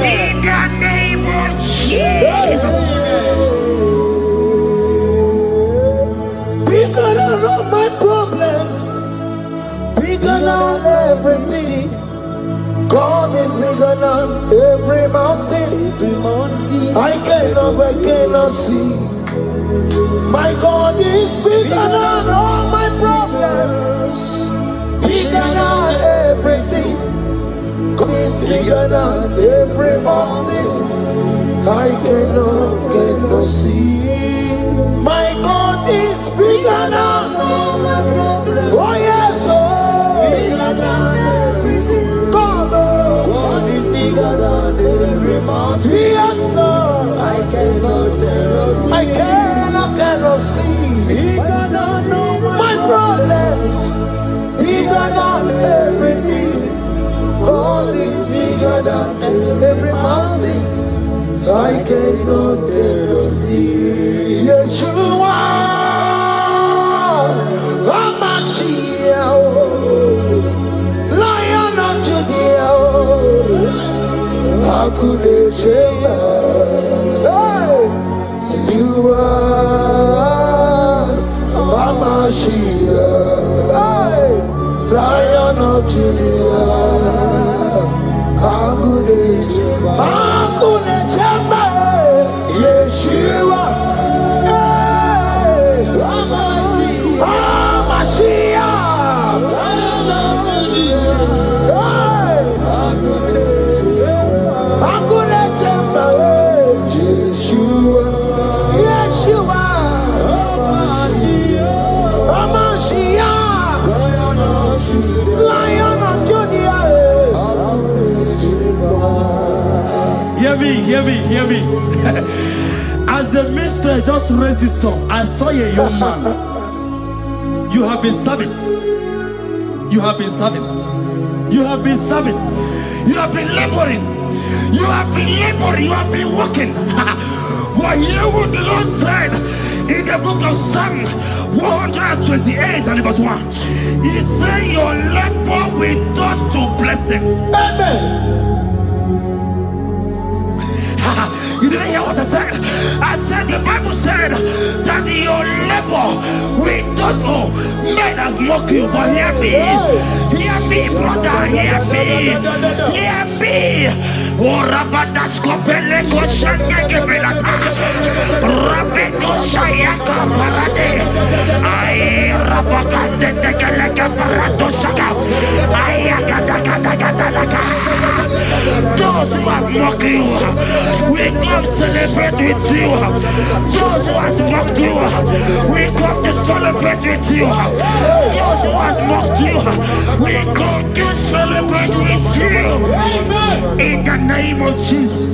[SPEAKER 3] In the name of Jesus.
[SPEAKER 2] Bigger than all my problems. bigger than every mountain. I cannot see. My God is bigger than all my problems. Bigger than everything. God is bigger than every mountain. I cannot see. My God is bigger than all my problems. Oh yes, oh. Bigger than everything. God is bigger than every mountain. Yes, sir. I cannot see. I cannot see. Bigger than all my problems. Bigger than everything. God is bigger than every mountain. I cannot see. Yeshua, Hamashiach, Lion of Judah, Hakudeshema. You are Hamashiach, Lion of Judah, Hakudeshema. Yeshua,
[SPEAKER 3] Hear me. As the minister just raised this song, I saw a young man. You have been serving. You have been serving. You have been serving. You have been laboring. You have been laboring. You have been working. What hear what the Lord said in the book of Psalm 128 and verse 1. He said, your labor will turn to blessings.
[SPEAKER 2] Amen.
[SPEAKER 3] You didn't hear what I said? I said the Bible said that your labor will not know. Men have mocked you, but hear me. Hear me, brother. Hear me. Hear me. Oh, Rabadasko Peleko Shangeke Belata. Rabeko Shayaka Parade. I Rabakande Tekeleka Parato Shaka. Ayakadakadakadaka. Those who have mocked you, we come celebrate with you. Those who have mocked you, we come to celebrate with you. Those who have mocked you, we come to celebrate with you. In the name of Jesus.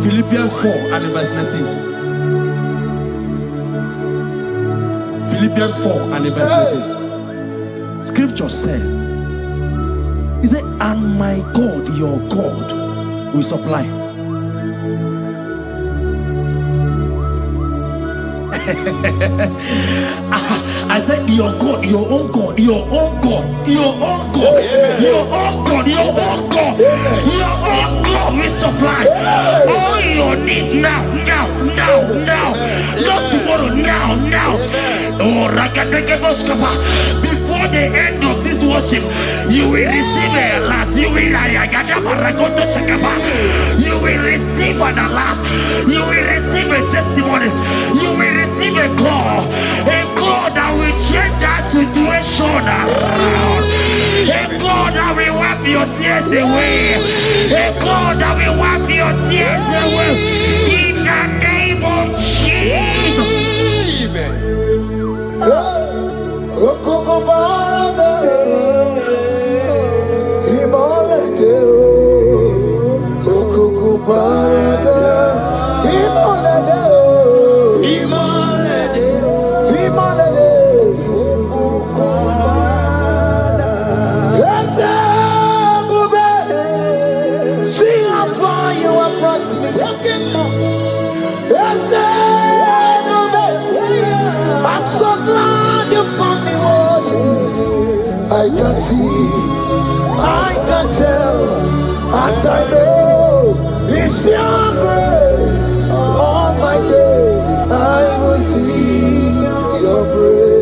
[SPEAKER 3] Philippians 4 and verse 19. Philippians 4 and verse 19. Scripture said, he said, and my God, your God, will supply. I said, your God, your own God, your own God, your own God, your own God, your own God, your own God will supply all your needs now. Not tomorrow, now. Oh, before the end of this worship, you will receive a lot. You will receive an alert. You will receive a testimony. You will receive a call that will change that situation around. A God that will wipe your
[SPEAKER 4] your tears away. A God that will wipe your tears away. In the name of Jesus.
[SPEAKER 2] I'm so glad you found me worthy. I can see, I can tell, and I know it's your grace. All my days I will sing your praise.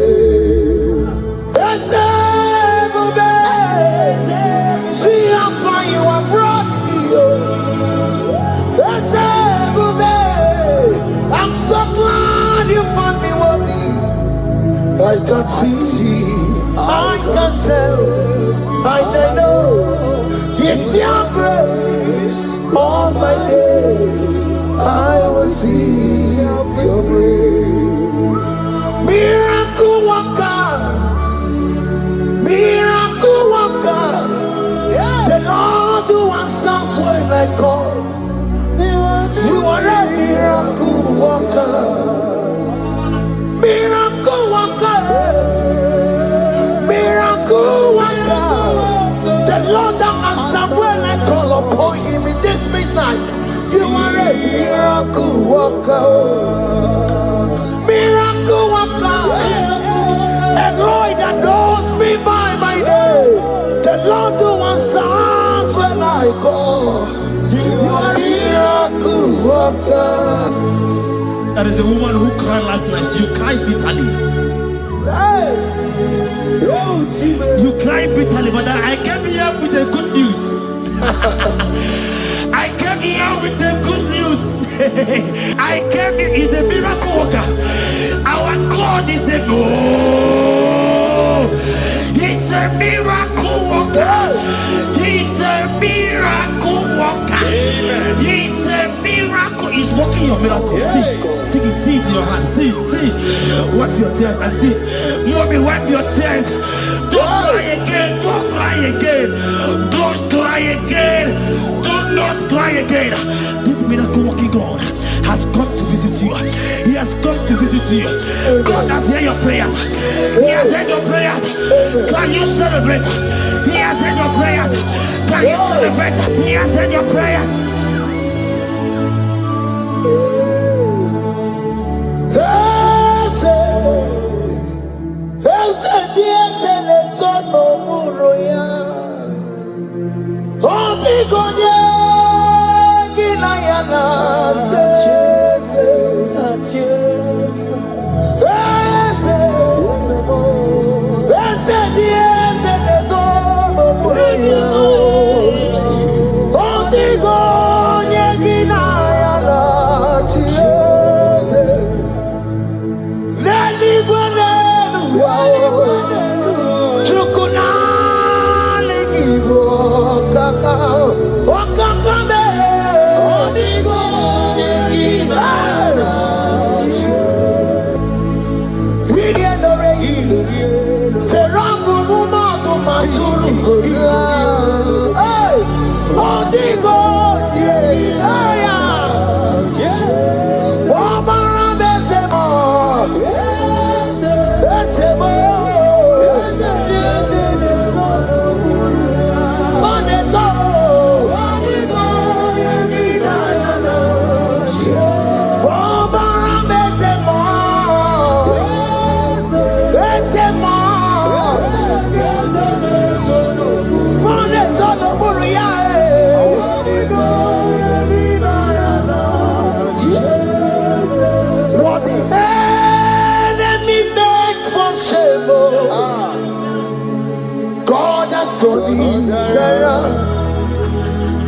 [SPEAKER 2] See how far you have brought me. I'm so glad you found me worthy. I can see, I can tell, I know it's your grace. All my days I will see your praise. Miracle worker, miracle worker. The Lord who answers when I call. You are a miracle worker. Miracle worker, miracle worker. The Lord that answers when I call upon him in this midnight. You are a miracle worker. Miracle worker. And Lord that knows me by my name. The Lord who answers when I call. You are a miracle worker.
[SPEAKER 3] There is a woman who cried last night. You cried bitterly.
[SPEAKER 2] Hey.
[SPEAKER 3] You cried bitterly, but I came here with the good news. I came here with the good news. I came here, he's a miracle worker. Our God is a he's a miracle worker. He's a miracle worker. He's a miracle. He's working your miracle. See it in your hand. See it. Wipe your tears and see. Mommy, wipe your tears. Don't cry again. Don't cry again. Don't cry again. Do not cry again. This miracle working God has come to visit you. He has come to visit you. God has heard your prayers. He has heard your prayers. Can you celebrate? He has heard your prayers. Can you celebrate? He has heard your prayers.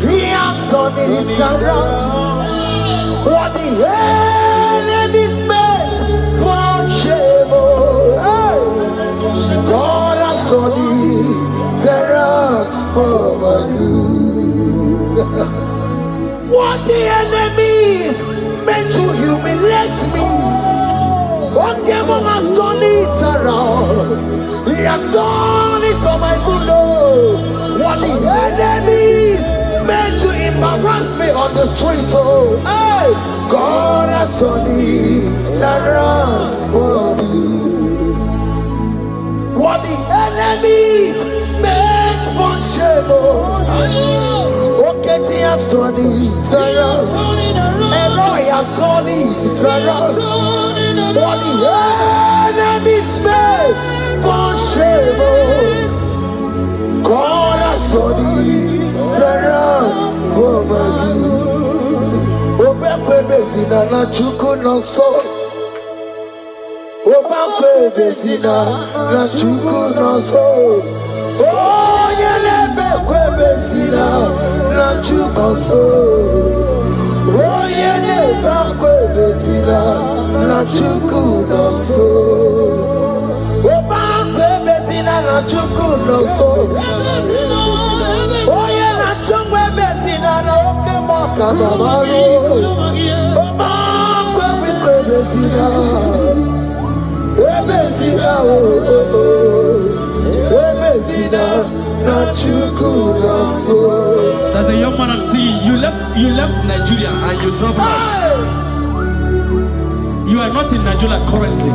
[SPEAKER 3] He has done it around. What the enemy's meant for shame, God has done it around for my
[SPEAKER 2] What the enemies meant to humiliate me, what devil has done it around. He has done it for my good. Oh, what the enemies meant to embarrass me on the street. Oh, hey, God has done it around for me. What the enemies meant for shame. Oh, okay, he has done it around. Eloi has done it around. What the enemies made for shame, oh, God has done it around for my good. Obekwe bezina na chuku no so. Obekwe bezina na chuku no so. Oh, yelebekwe bezina na chuku no so. Oh, yelebekwe bezina na chuku no so. Obekwe bezina na chuku no so. Oh, yeah, na chungwe bezina na oke moka na maru. Obekwe bezina. Ebezina oh oh oh. Ebezina na chuku no so.
[SPEAKER 3] There's a young man I'm seeing. You left Nigeria and you traveled out. You are not in Nigeria currently,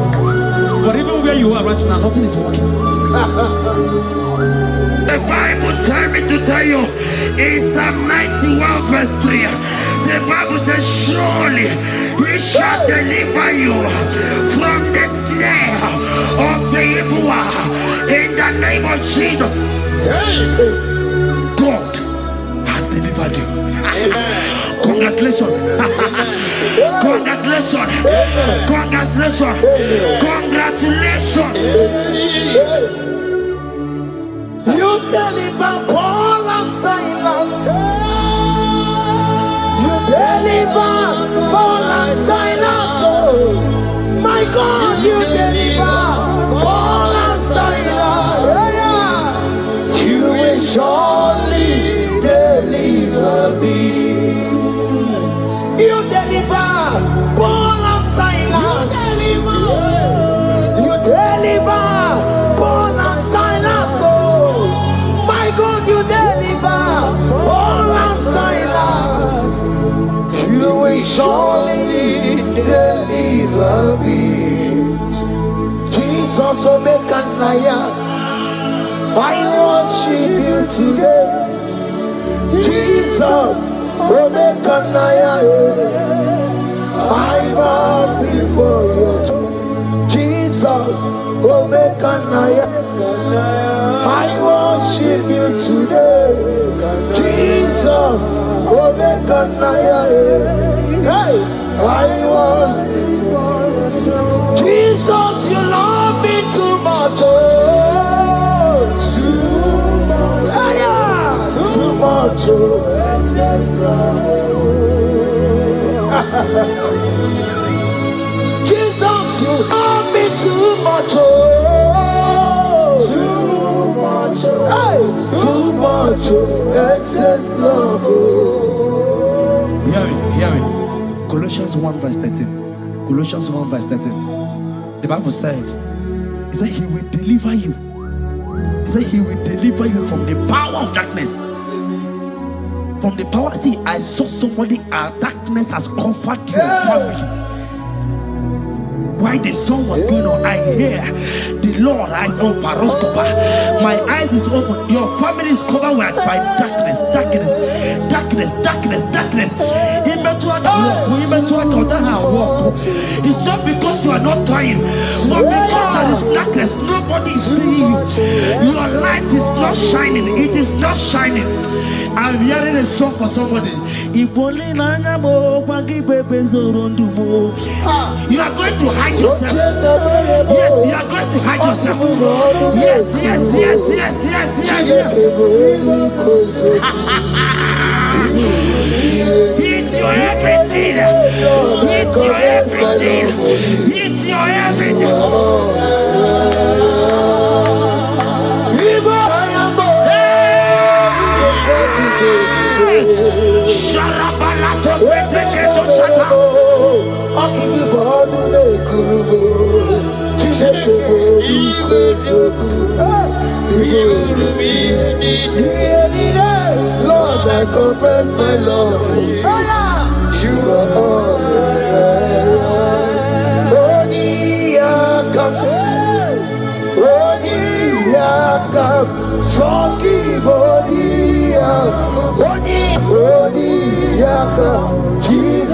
[SPEAKER 3] but even where you are right now, nothing is working.
[SPEAKER 4] The Bible tells me to tell you in Psalm 91 verse 3, the Bible says, surely he shall deliver you from the snare of the evil one in the name of Jesus. God has delivered you. Congratulations. Congratulations. Congratulations. Congratulations.
[SPEAKER 2] You deliver Paul and Silas. You deliver Paul and Silas. Oh, my God, you deliver Paul and Silas. Yeah. You will surely deliver me. You deliver Paul and Silas. You deliver Paul and Silas. Oh, my God, you deliver Paul and Silas. You will surely deliver me. Jesus, Omekanaya, I worship you today. Jesus, Omekanaya, I bow before you. Jesus, Omekanaya, I worship you today. Jesus, Omekanaya, hey, I worship you. Jesus, you love me too much. Oh, too much. Too much. Jesus, you love me too much. Oh, too much. Hey, too much. Excess love.
[SPEAKER 3] Hear me. Colossians 1 verse 13. Colossians 1 verse 13. The Bible said, he said he will deliver you. He said he will deliver you from the power of darkness. From the power. See, I saw somebody, darkness has covered your family. While the song was going on, I hear the Lord eyes open, paroscopa. My eyes is open. Your family is covered by darkness. It's not because you are not trying, but because there is darkness. Nobody is seeing you. Your light is not shining. It is not shining. I'm hearing a song for somebody. You are going to hide yourself. Yes, you are going to hide yourself. Yes. He's your everything. He's your everything. He's your everything.
[SPEAKER 2] Lord, I confess my love. You are all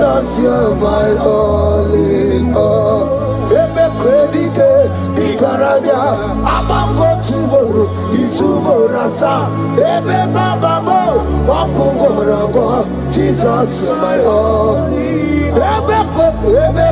[SPEAKER 2] Jesus, you're my all in all. Ebe kwedike dikaranya amango tugoro isumorasa ebe babamo wakugorabo. Jesus, you're my all. Ebe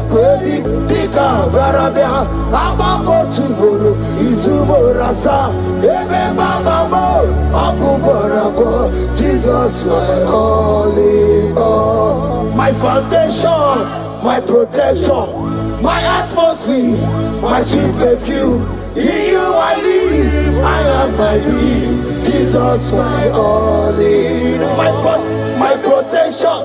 [SPEAKER 2] kwedike dikaranya amango tugoro isumorasa ebe babamo wakugorabo. Jesus, you're my all in all. My foundation, my protection, my atmosphere, my sweet perfume. In you I live, I have my being. Jesus, my all in all. My protection,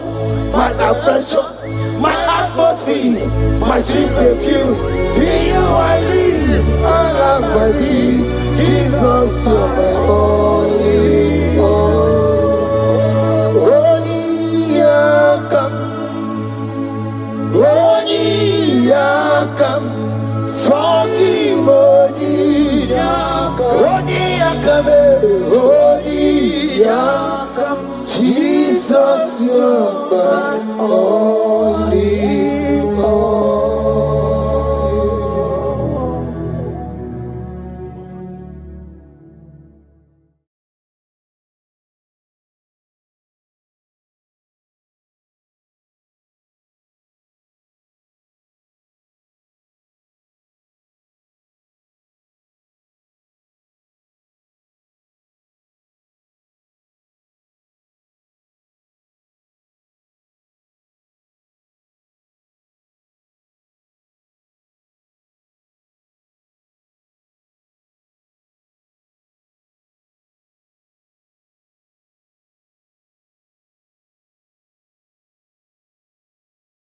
[SPEAKER 2] my affection, my atmosphere, my sweet perfume. In you I live, I have my being. Jesus, my all in all. Yakam, Sogi Moni Yakam, Jesus, you're my all.